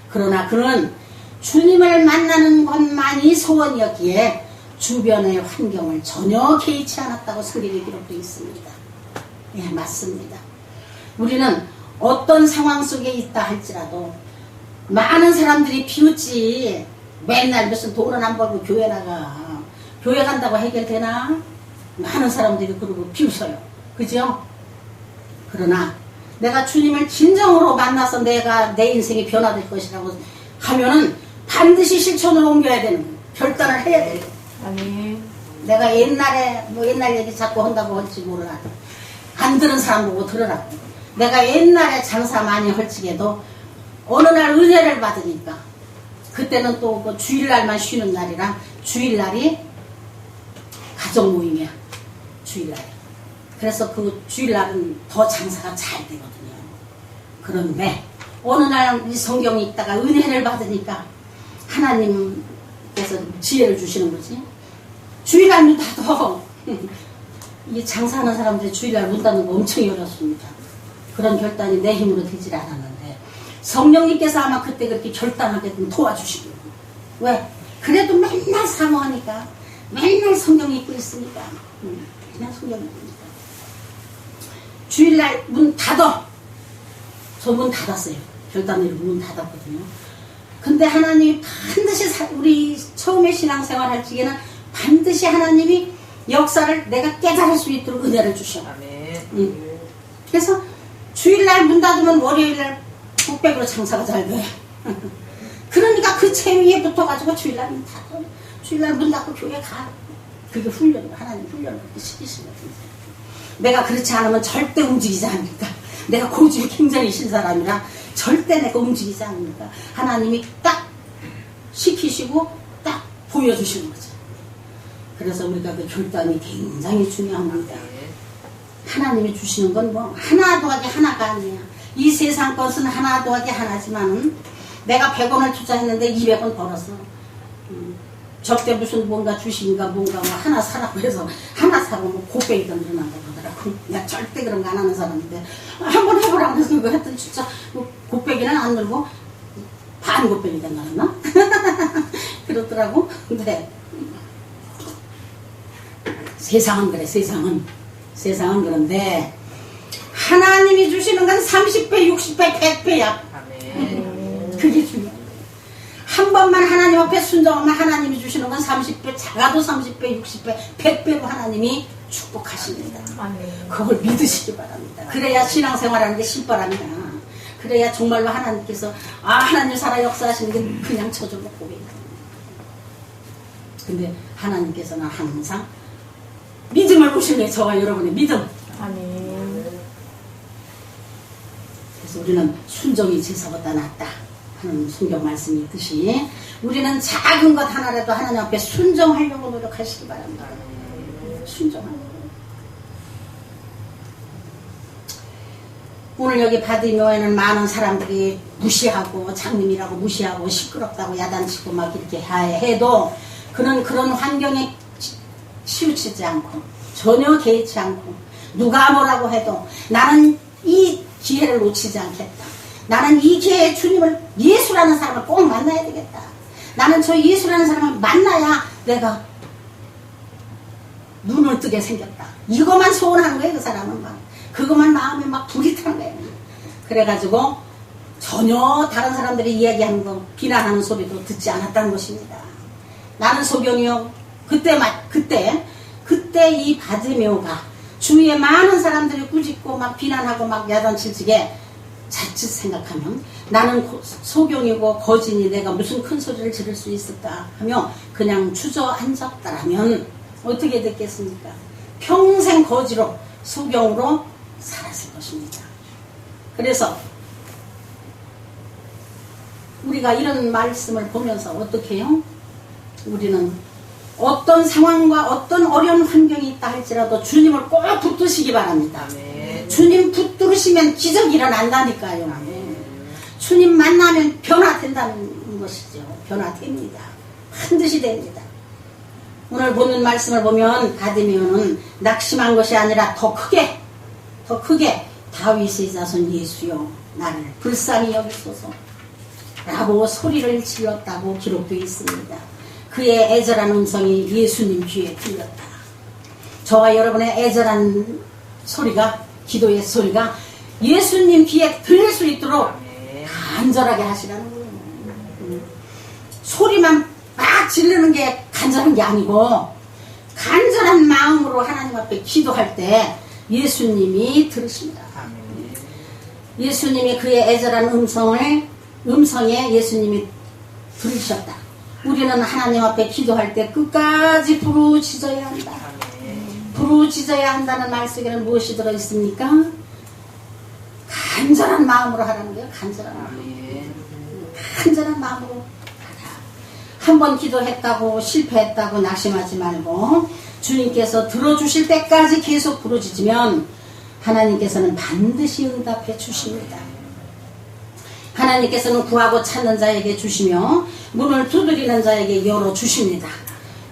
그러나 그는 주님을 만나는 것만이 소원이었기에 주변의 환경을 전혀 개의치 않았다고 성경에 기록되어 있습니다. 예, 맞습니다. 우리는 어떤 상황 속에 있다 할지라도 많은 사람들이 비웃지. 맨날 무슨 돈은 안 벌고 교회 나가. 교회 간다고 해결되나? 많은 사람들이 그러고 비웃어요. 그죠? 그러나 내가 주님을 진정으로 만나서 내가 내 인생이 변화될 것이라고 하면은 반드시 실천으로 옮겨야 되는 거예요. 결단을 해야 돼요. 아멘. 내가 옛날에 뭐 옛날 얘기 자꾸 한다고 할지 몰라. 안 들은 사람 보고 들으라고. 내가 옛날에 장사 많이 헐치게도 어느 날 은혜를 받으니까 그때는 또 그 주일날만 쉬는 날이라 주일날이 가족 모임이야. 주일날. 그래서 그 주일날은 더 장사가 잘 되거든요. 그런데 어느 날 이 성경이 있다가 은혜를 받으니까 하나님께서 지혜를 주시는 거지. 주일날 문 닫어. 이 장사하는 사람들이 주일날 문 닫는 거 엄청 어렵습니다. 그런 결단이 내 힘으로 되질 않았는데 성령님께서 아마 그때 그렇게 결단하게 도와주시고. 왜? 그래도 맨날 사모하니까, 맨날 성경 읽고 있으니까, 맨날 성경 읽고 있으니까. 주일날 문 닫어. 저 문 닫았어요. 결단으로 문 닫았거든요. 근데 하나님이 반드시 우리 처음에 신앙생활 할 적에는 반드시 하나님이 역사를 내가 깨달을 수 있도록 은혜를 주셔. 그래서 주일날 문 닫으면 월요일날 북백으로 장사가 잘 돼. 그러니까 그 체위에 붙어가지고 주일날 문 닫고, 주일날 문 닫고 교회 가. 그게 훈련이고, 하나님 훈련을 그렇게 시키시거든요. 내가 그렇지 않으면 절대 움직이지 않으니까. 내가 고집이 굉장히 신 사람이라 절대 내가 움직이지 않으니까. 하나님이 딱 시키시고 딱 보여주시는 거죠. 그래서 우리가 그 결단이 굉장히 중요합니다. 하나님이 주시는 건 뭐 하나 더하기 하나가 아니야. 이 세상 것은 하나 더하기 하나지만 내가 100원을 투자했는데 200원 벌었어. 저때 무슨 뭔가 주식인가 뭔가 뭐 하나 사라고 해서 하나 사고 뭐 곱빼기가 늘어난다고 그러더라고. 나 절대 그런 거 안 하는 사람인데 한번 해보라고 해서 그거 했더니 진짜 뭐 곱빼기는 안 늘고 반 곱빼기 된다나? 그러더라고. 근데 세상은 그래. 세상은 그런데 하나님이 주시는 건 30배, 60배, 100배야. 그게 중요해. 한 번만 하나님 앞에 순종하면 하나님이 주시는 건 30배, 작아도 30배, 60배, 100배로 하나님이 축복하십니다. 그걸 믿으시기 바랍니다. 그래야 신앙생활하는 게 신바람이야. 그래야 정말로 하나님께서 하나님 살아 역사하시는 게 그냥 저절로 고백이야. 근데 하나님께서는 항상 믿음을 보시네. 저와 여러분의 믿음. 그래서 우리는 순종이 제사보다 낫다 하는 성경 말씀이 있듯이 우리는 작은 것 하나라도 하나님 앞에 순종하려고 노력하시기 바랍니다. 순종하려고. 오늘 여기 바디묘에는 많은 사람들이 무시하고 장님이라고 무시하고 시끄럽다고 야단치고 막 이렇게 해도 그런 환경에 치우치지 않고 전혀 개의치 않고 누가 뭐라고 해도 나는 이 기회를 놓치지 않겠다. 나는 이 기회에 주님을, 예수라는 사람을 꼭 만나야 되겠다. 나는 저 예수라는 사람을 만나야 내가 눈을 뜨게 생겼다. 이것만 소원하는 거예요. 그 사람은 막 그것만 마음에 막 불이 타는 거예요. 그래가지고 전혀 다른 사람들이 이야기하는 거 비난하는 소리도 듣지 않았다는 것입니다. 나는 소경이요. 그때 이 바디메오가 주위에 많은 사람들이 꾸짖고 막 비난하고 막 야단칠 적에 자칫 생각하면 나는 소경이고 거진이 내가 무슨 큰 소리를 지를 수 있을까 하며 그냥 주저앉았다라면 어떻게 됐겠습니까? 평생 거지로 소경으로 살았을 것입니다. 그래서 우리가 이런 말씀을 보면서 어떻게 해요? 우리는 어떤 상황과 어떤 어려운 환경이 있다 할지라도 주님을 꼭 붙드시기 바랍니다. 주님 붙들으시면 기적이 일어난다니까요. 주님 만나면 변화된다는 것이죠. 변화됩니다. 반드시 됩니다. 오늘 보는 말씀을 보면 바디메오는 낙심한 것이 아니라 더 크게 다윗의 자손 예수여 나를 불쌍히 여기소서 라고 소리를 질렀다고 기록되어 있습니다. 그의 애절한 음성이 예수님 귀에 들렸다. 저와 여러분의 애절한 소리가, 기도의 소리가 예수님 귀에 들릴 수 있도록 간절하게 하시라는 거예요. 소리만 막 지르는 게 간절한 게 아니고 간절한 마음으로 하나님 앞에 기도할 때 예수님이 들으십니다. 예수님이 그의 애절한 음성에 예수님이 들으셨다. 우리는 하나님 앞에 기도할 때 끝까지 부르짖어야 한다. 부르짖어야 한다는 말 속에는 무엇이 들어있습니까? 간절한 마음으로 하라는 거예요. 간절한 마음으로 하라. 한 번 기도했다고 실패했다고 낙심하지 말고 주님께서 들어주실 때까지 계속 부르짖으면 하나님께서는 반드시 응답해 주십니다. 하나님께서는 구하고 찾는 자에게 주시며 문을 두드리는 자에게 열어주십니다.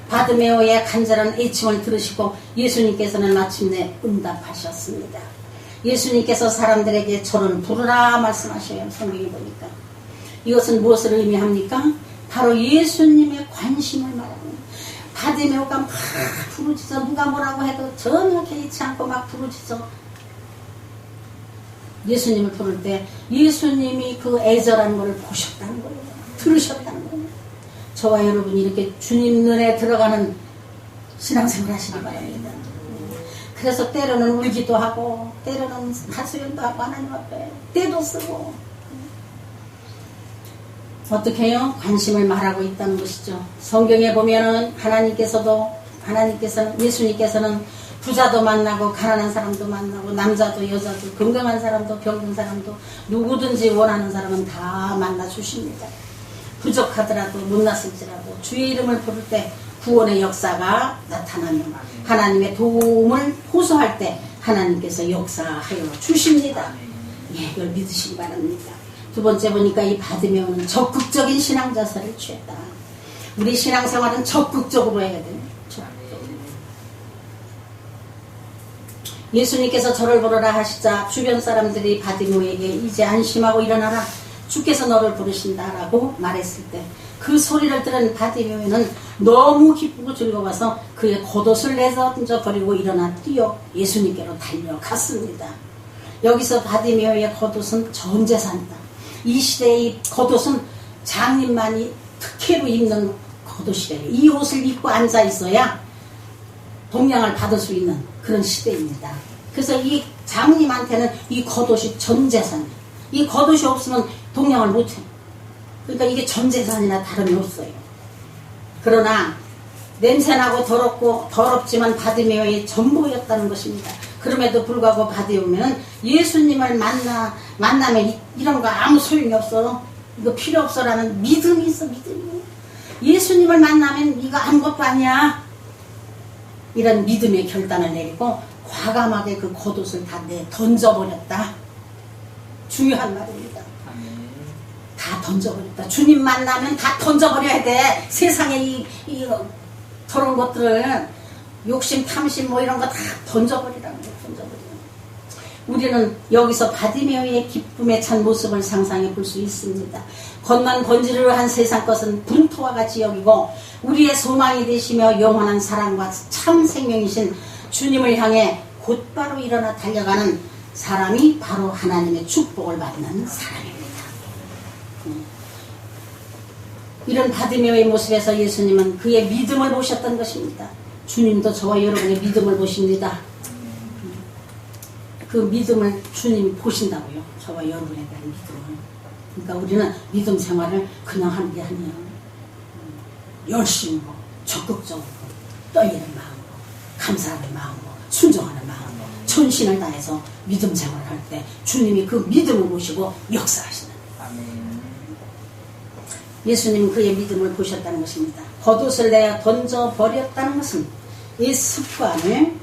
바드메오의 간절한 애침을 들으시고 예수님께서는 마침내 응답하셨습니다. 예수님께서 사람들에게 저를 부르라 말씀하셔요. 성경에 보니까. 이것은 무엇을 의미합니까? 바로 예수님의 관심을 말합니다. 바드메오가 막 부르짖어 누가 뭐라고 해도 전혀 개의치 않고 막 부르짖어 예수님을 부를 때 예수님이 그 애절한 것을 보셨다는 거예요. 들으셨다는 거예요. 저와 여러분이 이렇게 주님 눈에 들어가는 신앙생활 하시기 바랍니다. 그래서 때로는 울기도 하고 때로는 하소연도 하고 하나님 앞에 때도 쓰고 어떻게 해요? 관심을 말하고 있다는 것이죠. 성경에 보면은 예수님께서는 부자도 만나고 가난한 사람도 만나고 남자도 여자도 건강한 사람도 병든 사람도 누구든지 원하는 사람은 다 만나 주십니다. 부족하더라도 못났을지라도 주의 이름을 부를 때 구원의 역사가 나타나면 하나님의 도움을 호소할 때 하나님께서 역사하여 주십니다. 예, 이걸 믿으시기 바랍니다. 두 번째 보니까 이 바드메오는 적극적인 신앙 자세를 취했다. 우리 신앙생활은 적극적으로 해야 돼요. 예수님께서 저를 부르라 하시자 주변 사람들이 바드메오에게 이제 안심하고 일어나라. 주께서 너를 부르신다라고 말했을 때 그 소리를 들은 바드메오는 너무 기쁘고 즐거워서 그의 겉옷을 내던져 버리고 일어나 뛰어 예수님께로 달려갔습니다. 여기서 바드메오의 겉옷은 전 재산이다. 이 시대의 겉옷은 장님만이 특혜로 입는 겉옷이래요. 이 옷을 입고 앉아 있어야 동양을 받을 수 있는 그런 시대입니다. 그래서 이 장님한테는 이 겉옷이 전 재산이에요. 이 겉옷이 없으면 동양을 못해. 그러니까 이게 전 재산이나 다름이 없어요. 그러나 냄새나고 더럽지만 바드메오의 전부였다는 것입니다. 그럼에도 불구하고 바드메오는 예수님을 만나면 이런 거 아무 소용이 없어. 이거 필요 없어라는 믿음이 있어. 믿음이. 예수님을 만나면 이거 아무것도 아니야. 이런 믿음의 결단을 내리고 과감하게 그 겉옷을 다 던져버렸다. 중요한 말입니다. 다 던져버렸다. 주님 만나면 다 던져버려야 돼. 세상에 이 더러운 것들을 욕심, 탐심 뭐 이런 거 다 던져버리라는 거예요. 우리는 여기서 바드메오의 기쁨에 찬 모습을 상상해 볼 수 있습니다. 겉만 번지르르한 세상 것은 분토와 같이 여기고 우리의 소망이 되시며 영원한 사랑과 참 생명이신 주님을 향해 곧바로 일어나 달려가는 사람이 바로 하나님의 축복을 받는 사람입니다. 이런 바드메오의 모습에서 예수님은 그의 믿음을 보셨던 것입니다. 주님도 저와 여러분의 믿음을 보십니다. 그 믿음을 주님이 보신다고요. 저와 여러분에 대한 믿음을. 그러니까 우리는 믿음 생활을 그냥 하는 게 아니에요. 열심히 적극적으로 떨리는 마음으로 감사하는 마음으로 순종하는 마음으로 전신을 다해서 믿음 생활을 할 때 주님이 그 믿음을 보시고 역사하시는 거예요. 예수님은 그의 믿음을 보셨다는 것입니다. 겉옷을 내어 던져버렸다는 것은 이 습관을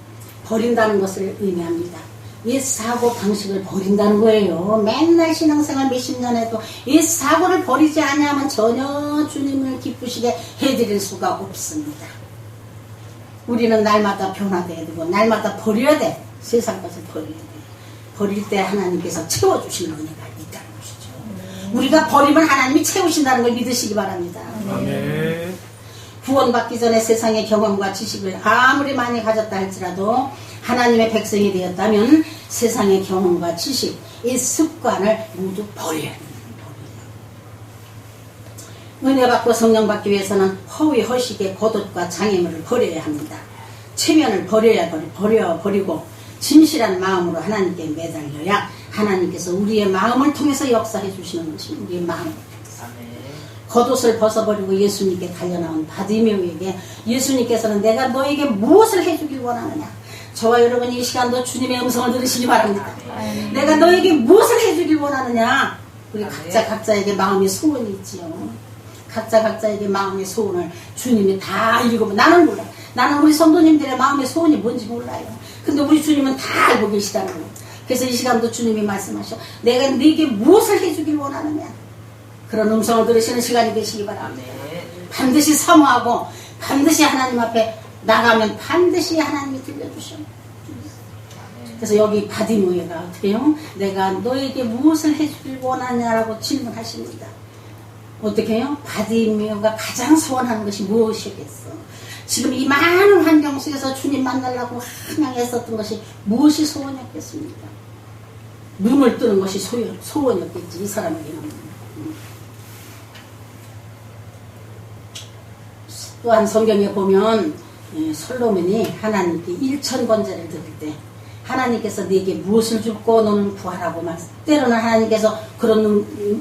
버린다는 것을 의미합니다. 이 사고 방식을 버린다는 거예요. 맨날 신앙생활 몇십 년 해도 이 사고를 버리지 않으면 전혀 주님을 기쁘시게 해드릴 수가 없습니다. 우리는 날마다 변화돼야 되고 날마다 버려야 돼. 세상 것을 버려야 돼. 버릴 때 하나님께서 채워주시는 은혜가 있다는 것이죠. 우리가 버리면 하나님이 채우신다는 걸 믿으시기 바랍니다. 아멘. 구원받기 전에 세상의 경험과 지식을 아무리 많이 가졌다 할지라도 하나님의 백성이 되었다면 세상의 경험과 지식, 이 습관을 모두 버려야 합니다. 은혜 받고 성령 받기 위해서는 허위 허식의 겉옷과 장애물을 버려야 합니다. 체면을 버리고 진실한 마음으로 하나님께 매달려야 하나님께서 우리의 마음을 통해서 역사해 주시는 것이 우리의 마음을 통해서. 겉옷을 벗어버리고 예수님께 달려나온 바드메오에게 예수님께서는 내가 너에게 무엇을 해주길 원하느냐. 저와 여러분이 이 시간도 주님의 음성을 들으시기 바랍니다. 내가 너에게 무엇을 해주길 원하느냐. 우리 각자에게 마음의 소원이 있지요. 각자에게 마음의 소원을 주님이 다 읽으면 나는 몰라. 나는 우리 성도님들의 마음의 소원이 뭔지 몰라요. 근데 우리 주님은 다 알고 계시다는 거예요. 그래서 이 시간도 주님이 말씀하셔. 내가 네게 무엇을 해주길 원하느냐. 그런 음성을 들으시는 시간이 되시기 바랍니다. 반드시 사모하고 반드시 하나님 앞에 나가면 반드시 하나님이 들려주셔. 그래서 여기 바디모이가 어떻게 해요? 내가 너에게 무엇을 해주길 원하냐라고 질문하십니다. 어떻게 해요? 바디모이가 가장 소원하는 것이 무엇이겠어? 지금 이 많은 환경 속에서 주님 만나려고 항양했었던 것이 무엇이 소원이었겠습니까? 눈을 뜨는 것이 소원이었겠지, 이 사람에게는. 또한 성경에 보면 솔로몬이 하나님께 1000번제를 드릴 때 하나님께서 네게 무엇을 줄고 너는 구하라고 말씀. 때로는 하나님께서 그런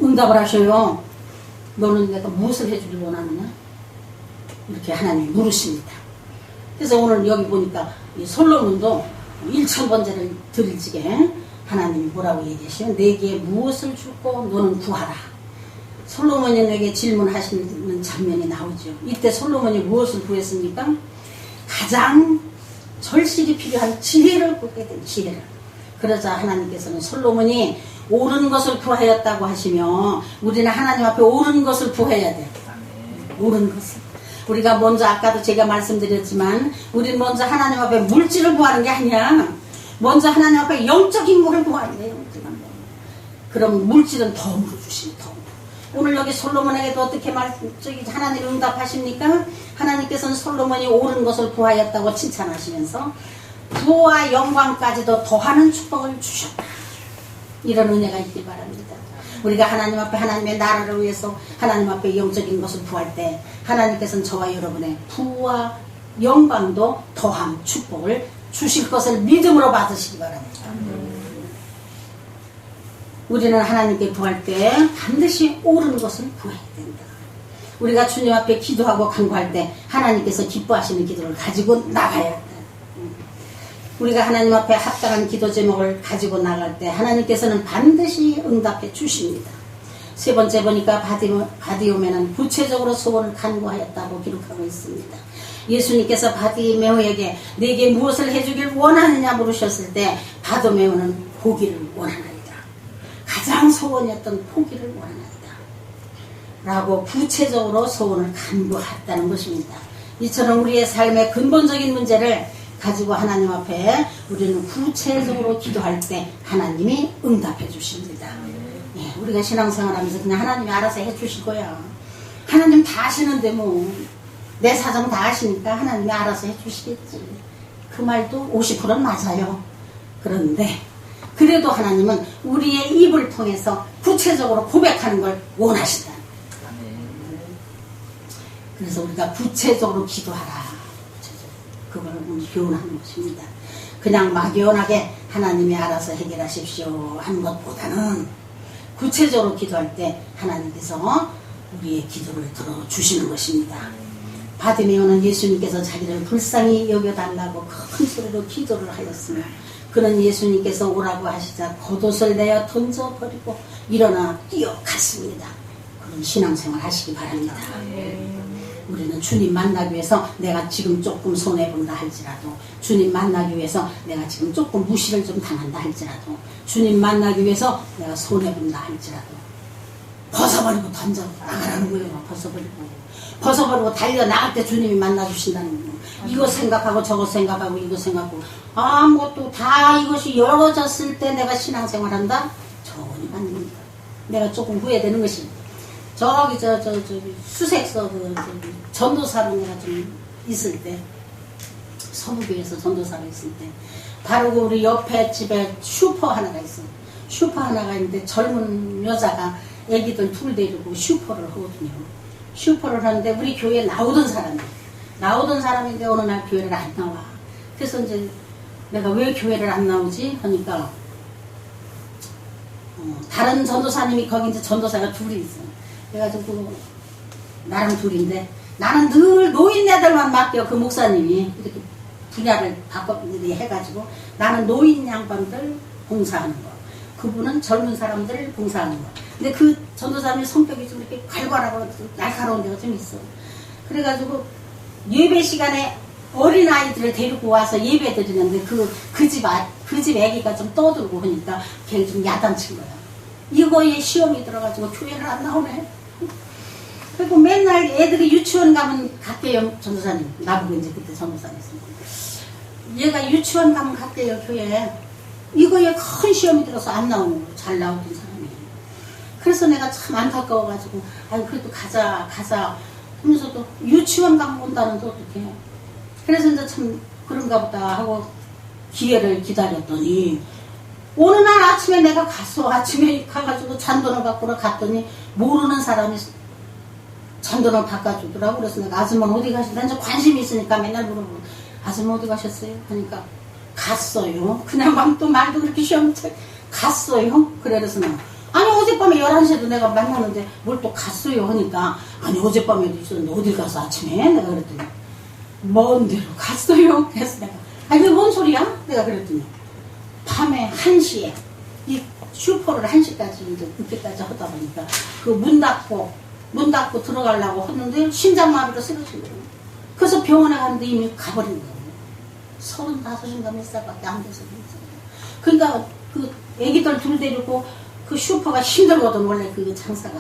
응답을 하셔요. 너는 내가 무엇을 해주길 원하느냐? 이렇게 하나님이 물으십니다. 그래서 오늘 여기 보니까 이 솔로몬도 1000번제를 드릴 적에 하나님이 뭐라고 얘기하시면 네게 무엇을 줄고 너는 구하라. 솔로몬이 내게 질문하시는 장면이 나오죠. 이때 솔로몬이 무엇을 구했습니까? 가장 절실히 필요한 지혜를 구하게 된 지혜를. 그러자 하나님께서는 솔로몬이 옳은 것을 구하였다고 하시며 우리는 하나님 앞에 옳은 것을 구해야 돼요. 옳은 것을. 우리가 먼저 아까도 제가 말씀드렸지만 우리는 먼저 하나님 앞에 물질을 구하는 게 아니야. 먼저 하나님 앞에 영적인 것을 구하는 거예요. 그럼 물질은 덤으로 주시니 덤으로. 오늘 여기 솔로몬에게도 어떻게 하나님 응답하십니까? 하나님께서는 솔로몬이 옳은 것을 구하였다고 칭찬하시면서 부와 영광까지도 더하는 축복을 주셨다. 이런 은혜가 있길 바랍니다. 우리가 하나님 앞에 하나님의 나라를 위해서 하나님 앞에 영적인 것을 구할 때 하나님께서는 저와 여러분의 부와 영광도 더한 축복을 주실 것을 믿음으로 받으시기 바랍니다. 우리는 하나님께 구할 때 반드시 옳은 것을 구해야 된다. 우리가 주님 앞에 기도하고 간구할 때 하나님께서 기뻐하시는 기도를 가지고 나가야 한다. 우리가 하나님 앞에 합당한 기도 제목을 가지고 나갈 때 하나님께서는 반드시 응답해 주십니다. 세 번째 보니까 바디오메는 구체적으로 소원을 간구하였다고 기록하고 있습니다. 예수님께서 바디메오에게 네게 무엇을 해주길 원하느냐 물으셨을 때 바디메오는 보기를 원하나이다. 가장 소원이었던 보기를 원하나이다. 라고 구체적으로 소원을 간구했다는 것입니다. 이처럼 우리의 삶의 근본적인 문제를 가지고 하나님 앞에 우리는 구체적으로 기도할 때 하나님이 응답해 주십니다. 예, 우리가 신앙생활하면서 그냥 하나님이 알아서 해 주실 거야. 하나님 다 아시는데 뭐 내 사정 다 아시니까 하나님이 알아서 해 주시겠지. 그 말도 50%는 맞아요. 그런데 그래도 하나님은 우리의 입을 통해서 구체적으로 고백하는 걸 원하신다. 그래서 우리가 구체적으로 기도하라. 그걸 교훈하는 것입니다. 그냥 막연하게 하나님이 알아서 해결하십시오 하는 것보다는 구체적으로 기도할 때 하나님께서 우리의 기도를 들어주시는 것입니다. 바디메오는 예수님께서 자기를 불쌍히 여겨달라고 큰 소리로 기도를 하였으며 그는 예수님께서 오라고 하시자 겉옷을 내어 던져버리고 일어나 뛰어갔습니다. 그런 신앙생활 하시기 바랍니다. 우리는 주님 만나기 위해서 내가 지금 조금 손해본다 할지라도 주님 만나기 위해서 내가 지금 조금 무시를 좀 당한다 할지라도 주님 만나기 위해서 내가 손해본다 할지라도 벗어버리고 던져 나가라는 거예요. 벗어버리고 달려 나갈 때 주님이 만나주신다는 거예요. 이거 생각하고 저거 생각하고 이거 생각하고 아무것도 다 이것이 열어졌을 때 내가 신앙생활한다? 전혀 아닙니다. 내가 조금 후회되는 것이 저기 수색서 전도사로 내가 좀 있을 때 서부교에서 전도사로 있을 때 바로 우리 옆에 집에 슈퍼 하나가 있어요. 슈퍼 하나가 있는데 젊은 여자가 애기들 둘 데리고 슈퍼를 하거든요. 슈퍼를 하는데 우리 교회에 나오던 사람인데 어느 날 교회를 안 나와. 그래서 이제 내가 왜 교회를 안 나오지 하니까 다른 전도사님이 거기 이제 전도사가 둘이 있어요. 그래가지고 나랑 둘인데 나는 늘 노인네들만 맡겨. 그 목사님이 이렇게 분야를 바꿔 해가지고 나는 노인 양반들 봉사하는 거, 그분은 젊은 사람들 봉사하는 거. 근데 그 전도사님의 성격이 좀 이렇게 갈갈하고 날카로운 데가 좀 있어. 그래가지고 예배 시간에 어린아이들을 데리고 와서 예배 드리는데 그 집 애기가 좀 떠들고 하니까 걔를 좀 야단친 거야. 이거에 시험이 들어가지고 교회를 안 나오네. 그리고 맨날 애들이 유치원 가면 갈게요. 전도사님. 나보고 이제 그때 전도사님이었습니다. 얘가 유치원 가면 갈게요. 교회에. 이거에 큰 시험이 들어서 안 나오는 거예요. 잘 나오던 사람이. 그래서 내가 참 안타까워가지고 아유 그래도 가자 하면서도 유치원 가면 온다는데 어떡해. 그래서 이제 참 그런가 보다 하고 기회를 기다렸더니 어느 날 아침에 내가 갔어. 아침에 가가지고 잔돈을 바꾸러 갔더니 모르는 사람이 잔돈을 바꿔주더라고. 그래서 내가 아줌마는 어디 가신다? 이제 관심이 있으니까 맨날 물어보고 아줌마 어디 가셨어요? 하니까 갔어요. 그냥 또 말도 그렇게 시험체 갔어요. 그래서 나 아니 어젯밤에 11시에도 내가 만나는데 뭘 또 갔어요 하니까 아니 어젯밤에도 있었는데 어딜 가서 아침에? 내가 그랬더니 먼 데로 갔어요. 그래서 내가 아니 그게 뭔 소리야? 내가 그랬더니 밤에 1시에 이 슈퍼를 1시까지 이제 늦게까지 하다 보니까 그 문 닫고 들어가려고 했는데 심장마비로 쓰러진 거예요. 그래서 병원에 갔는데 이미 가버린 거예요. 35인가 몇 살밖에 안 돼서 그러니까 그 애기들 둘 데리고 그 슈퍼가 힘들거든. 원래 그 장사가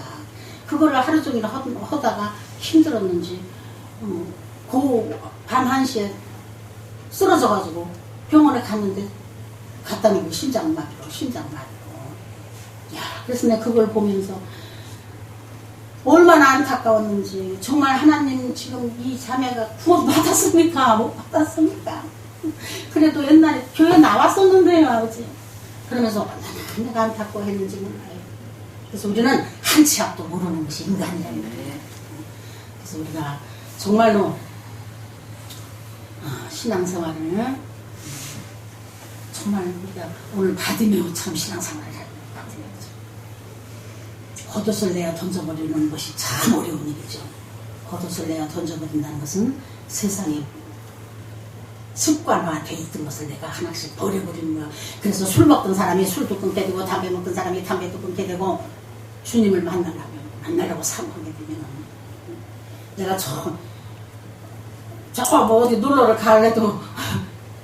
그거를 하루 종일 하다가 힘들었는지 밤 1시에 쓰러져가지고 병원에 갔는데 갖다 놓고 심장마비로. 야, 그래서 내가 그걸 보면서 얼마나 안타까웠는지. 정말 하나님 지금 이 자매가 구원 받았습니까? 못 받았습니까? 그래도 옛날에 교회 나왔었는데요, 아버지. 그러면서 내가 안타까워했는지 몰라요. 그래서 우리는 한 치 앞도 모르는 것이 인간이라는 거예요. 그래서 우리가 정말로 신앙생활을 정말 우리가 오늘 바디메오처럼 신앙생활을 해야 돼요. 겉옷을 내어 던져버리는 것이 참 어려운 일이죠. 겉옷을 내어 던져버린다는 것은 세상에 습관화되어 있던 것을 내가 하나씩 버려버리는 거야. 그래서 술 먹던 사람이 술도 끊게 되고 담배 먹던 사람이 담배도 끊게 되고 주님을 만나려고 사모하게 되면 내가 저 뭐 어디 놀러를 가려도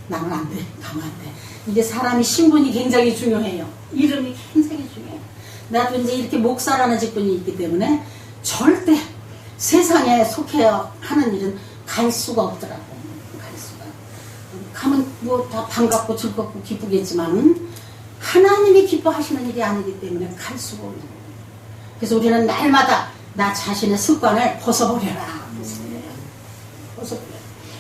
나는 안 돼. 가면 안 돼. 이게 사람이 신분이 굉장히 중요해요. 이름이 굉장히 중요해요. 나도 이제 이렇게 목사라는 직분이 있기 때문에 절대 세상에 속해야 하는 일은 갈 수가 없더라고요. 갈 수가. 가면 뭐 다 반갑고 즐겁고 기쁘겠지만 하나님이 기뻐하시는 일이 아니기 때문에 갈 수가 없는 거예요. 그래서 우리는 날마다 나 자신의 습관을 벗어버려라. 벗어버려라.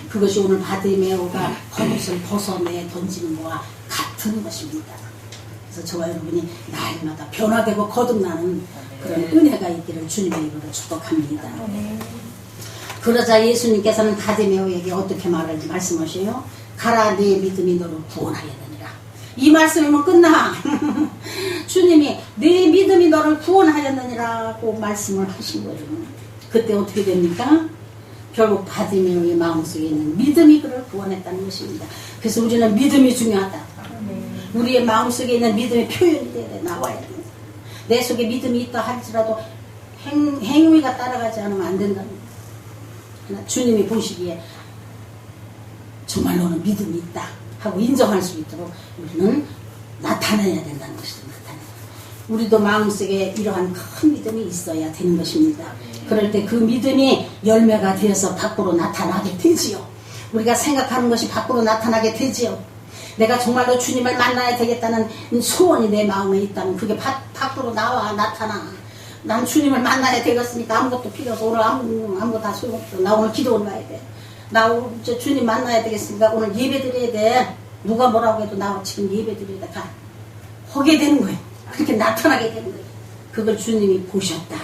그것이 오늘 바디메오가 겉옷을 벗어내 던지는 것과 같은 것입니다. 그래서 저와 여러분이 날마다 변화되고 거듭나는 그런 은혜가 있기를 주님의 이름으로 축복합니다. 그러자 예수님께서는 바디메오에게 어떻게 말씀하셔요? 가라, 내 믿음이 너를 구원하였느니라. 이 말씀이면 끝나. 주님이 내 믿음이 너를 구원하였느니라고 말씀을 하신 거예요. 그때 어떻게 됩니까? 결국 바디메오의 마음속에 있는 믿음이 그를 구원했다는 것입니다. 그래서 우리는 믿음이 중요하다. 우리의 마음속에 있는 믿음의 표현이 돼야 돼. 나와야 돼. 내 속에 믿음이 있다 할지라도 행위가 따라가지 않으면 안 된다는 거예요. 주님이 보시기에 정말 너는 믿음이 있다 하고 인정할 수 있도록 우리는 나타내야 된다는 것이죠. 우리도 마음속에 이러한 큰 믿음이 있어야 되는 것입니다. 그럴 때 그 믿음이 열매가 되어서 밖으로 나타나게 되지요. 우리가 생각하는 것이 밖으로 나타나게 되지요. 내가 정말로 주님을 만나야 되겠다는 소원이 내 마음에 있다면 그게 밖으로 나타나. 난 주님을 만나야 되겠으니까 아무것도 필요 없어. 오늘 아무것도 다 소용없어. 나 오늘 기도원 가야 돼. 나 오늘 주님 만나야 되겠으니까 오늘 예배 드려야 돼. 누가 뭐라고 해도 나 지금 예배 드려야 돼. 하게 되는 거예요. 그렇게 나타나게 되는 거예요. 그걸 주님이 보셨다.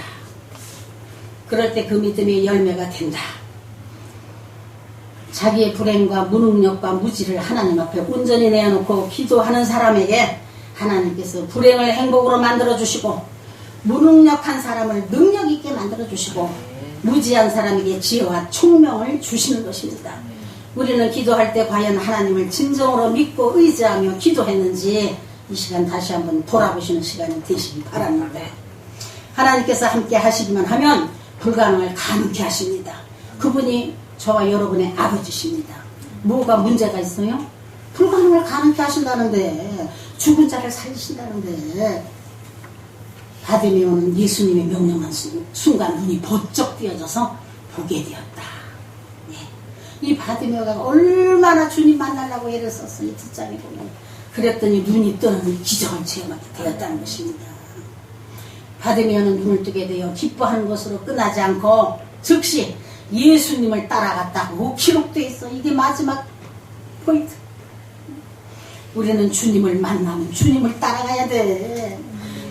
그럴 때 그 믿음의 열매가 된다. 자기의 불행과 무능력과 무지를 하나님 앞에 온전히 내어놓고 기도하는 사람에게 하나님께서 불행을 행복으로 만들어주시고 무능력한 사람을 능력있게 만들어주시고 무지한 사람에게 지혜와 총명을 주시는 것입니다. 우리는 기도할 때 과연 하나님을 진정으로 믿고 의지하며 기도했는지 이 시간 다시 한번 돌아보시는 시간이 되시기 바랍니다. 하나님께서 함께 하시기만 하면 불가능을 가능케 하십니다. 그분이 저와 여러분의 아버지십니다. 뭐가 문제가 있어요? 불가능을 가능케 하신다는데, 죽은 자를 살리신다는데, 바디메오는 예수님의 명령한 순간 눈이 번쩍 띄어져서 보게 되었다. 예. 이 바디메오가 얼마나 주님 만나려고 애를 썼어요. 이 뒷장에 보면. 그랬더니 눈이 뜨는 기적을 체험하게 되었다는 것입니다. 바디메오는 눈을 뜨게 되어 기뻐하는 것으로 끝나지 않고 즉시 예수님을 따라갔다고 기록되어 있어. 이게 마지막 포인트. 우리는 주님을 만나면 주님을 따라가야 돼.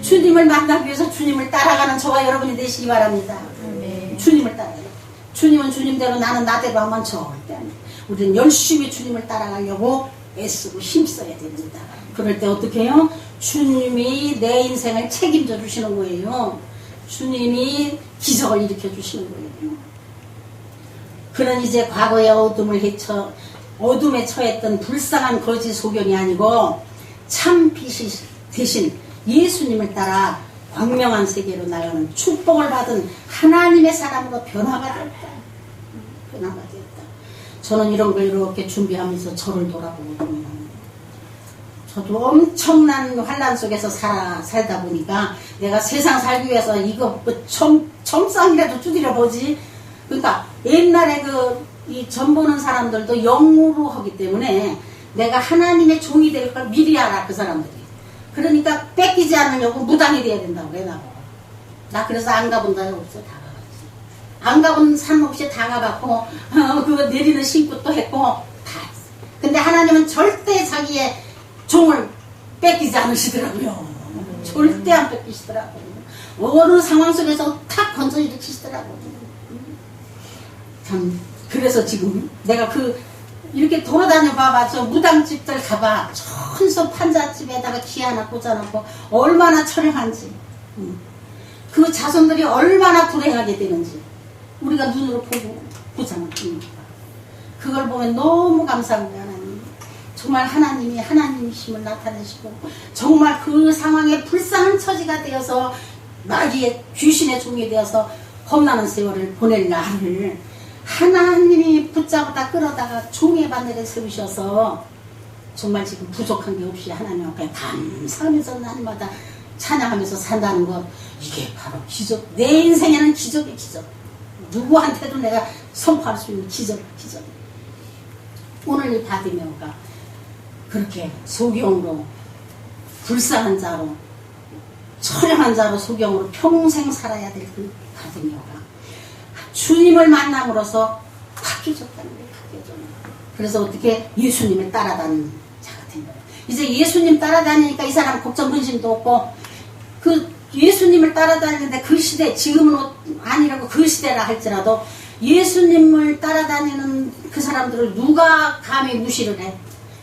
주님을 만나기 위해서 주님을 따라가는 저와 여러분이 되시기 바랍니다. 주님을 따라가요. 주님은 주님대로, 나는 나대로 하면 절대 안 돼. 우리는 열심히 주님을 따라가려고 애쓰고 힘써야 됩니다. 그럴 때 어떻게 해요? 주님이 내 인생을 책임져 주시는 거예요. 주님이 기적을 일으켜 주시는 거예요. 그는 이제 과거의 어둠에 처했던 불쌍한 거짓 소견이 아니고 참 빛이 대신 예수님을 따라 광명한 세계로 나가는 축복을 받은 하나님의 사람으로 변화가 되었다. 변화가 되었다. 저는 이런 걸 이렇게 준비하면서 저를 돌아보거든요. 저도 엄청난 환난 속에서 살다 보니까 내가 세상 살기 위해서 이거 점쌍이라도 두드려 보지. 그러니까 옛날에 이 점 보는 사람들도 영으로 하기 때문에 내가 하나님의 종이 될 걸 미리 알아, 그 사람들이. 그러니까 뺏기지 않으려고 무당이 돼야 된다고 그래, 나보고. 나 그래서 안 가본 데가 없어, 다 가봤지. 안 가본 산 없이 다 가봤고, 그거 내리는 신고 또 했고, 다 했어. 근데 하나님은 절대 자기의 종을 뺏기지 않으시더라고요. 절대 안 뺏기시더라고요. 어느 상황 속에서 탁 건져 일으키시더라고요. 참, 그래서 지금 내가 이렇게 돌아다녀 봐봐. 저 무당집들 가봐. 천서 판잣집에다가 기 하나 꽂아놓고 얼마나 처량한지, 그 자손들이 얼마나 불행하게 되는지 우리가 눈으로 보잖아. 그걸 보면 너무 감사한 거야. 하나님, 정말 하나님이 하나님이심을 나타내시고, 정말 그 상황에 불쌍한 처지가 되어서 마귀의 귀신의 종이 되어서 겁나는 세월을 보낼 나를 하나님이 붙잡다 끌어다가 종의 바늘에 세우셔서 정말 지금 부족한 게 없이 하나님 앞에 감사하면서 날마다 찬양하면서 산다는 것, 이게 바로 기적. 내 인생에는 기적이 기적. 누구한테도 내가 선포할 수 있는 기적. 오늘 이 바디메오가 그렇게 소경으로, 불쌍한 자로, 처량한 자로 소경으로 평생 살아야 될 그 바디메오가 주님을 만남으로써 바뀌어졌다는 거예요. 그래서 어떻게 예수님을 따라다니는 자가 된 거예요. 이제 예수님 따라다니니까 이 사람 걱정 근심도 없고, 그 예수님을 따라다니는데 그 시대, 지금은 아니라고 그 시대라 할지라도 예수님을 따라다니는 그 사람들을 누가 감히 무시를 해?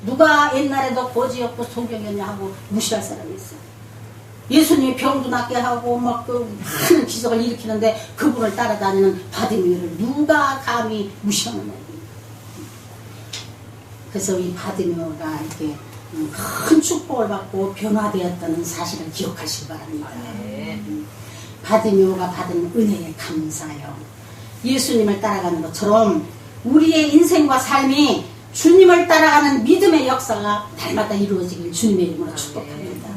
누가 옛날에도 거지였고 소경이었냐 하고 무시할 사람이 있어요. 예수님이 병도 낫게 하고 막 많은 기적을 일으키는데 그분을 따라다니는 바디메오를 누가 감히 무시하느냐. 그래서 이 바디메오가 이렇게 큰 축복을 받고 변화되었다는 사실을 기억하시기 바랍니다. 바디메오가 받은 은혜에 감사해요. 예수님을 따라가는 것처럼 우리의 인생과 삶이 주님을 따라가는 믿음의 역사가 날마다 이루어지길 주님의 이름으로 축복합니다.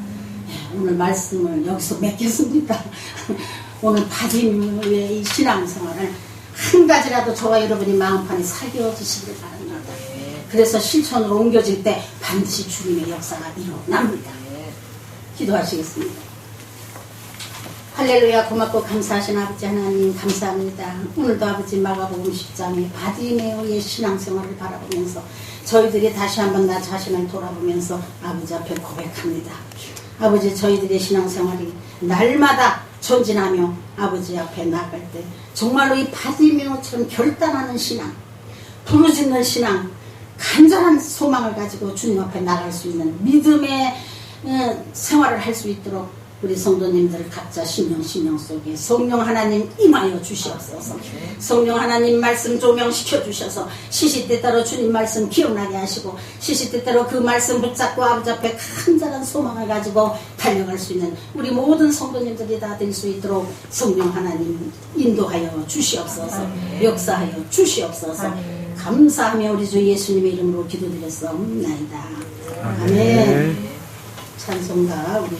오늘 말씀을 여기서 맺겠습니다. 오늘 바디메오의 이 신앙생활을 한 가지라도 저와 여러분이 마음판에 새겨지시길 바랍니다. 그래서 실천으로 옮겨질 때 반드시 주님의 역사가 일어납니다. 기도하시겠습니다. 할렐루야. 고맙고 감사하신 아버지 하나님 감사합니다. 오늘도 아버지 마가복음 10장의 바디메오의 신앙생활을 바라보면서 저희들이 다시 한번 나 자신을 돌아보면서 아버지 앞에 고백합니다. 아버지, 저희들의 신앙생활이 날마다 전진하며 아버지 앞에 나갈 때 정말로 이 바디메오처럼 결단하는 신앙, 부르짖는 신앙, 간절한 소망을 가지고 주님 앞에 나갈 수 있는 믿음의 생활을 할 수 있도록 우리 성도님들 각자 심령 속에 성령 하나님 임하여 주시옵소서. 성령 하나님 말씀 조명시켜 주셔서 시시때때로 주님 말씀 기억나게 하시고 시시때때로 그 말씀 붙잡고 아버지 앞에 간절한 소망을 가지고 달려갈 수 있는 우리 모든 성도님들이 다 될 수 있도록 성령 하나님 인도하여 주시옵소서. 역사하여 주시옵소서. 감사하며 우리 주 예수님의 이름으로 기도드렸사옵나이다. 아멘. 찬송가 우리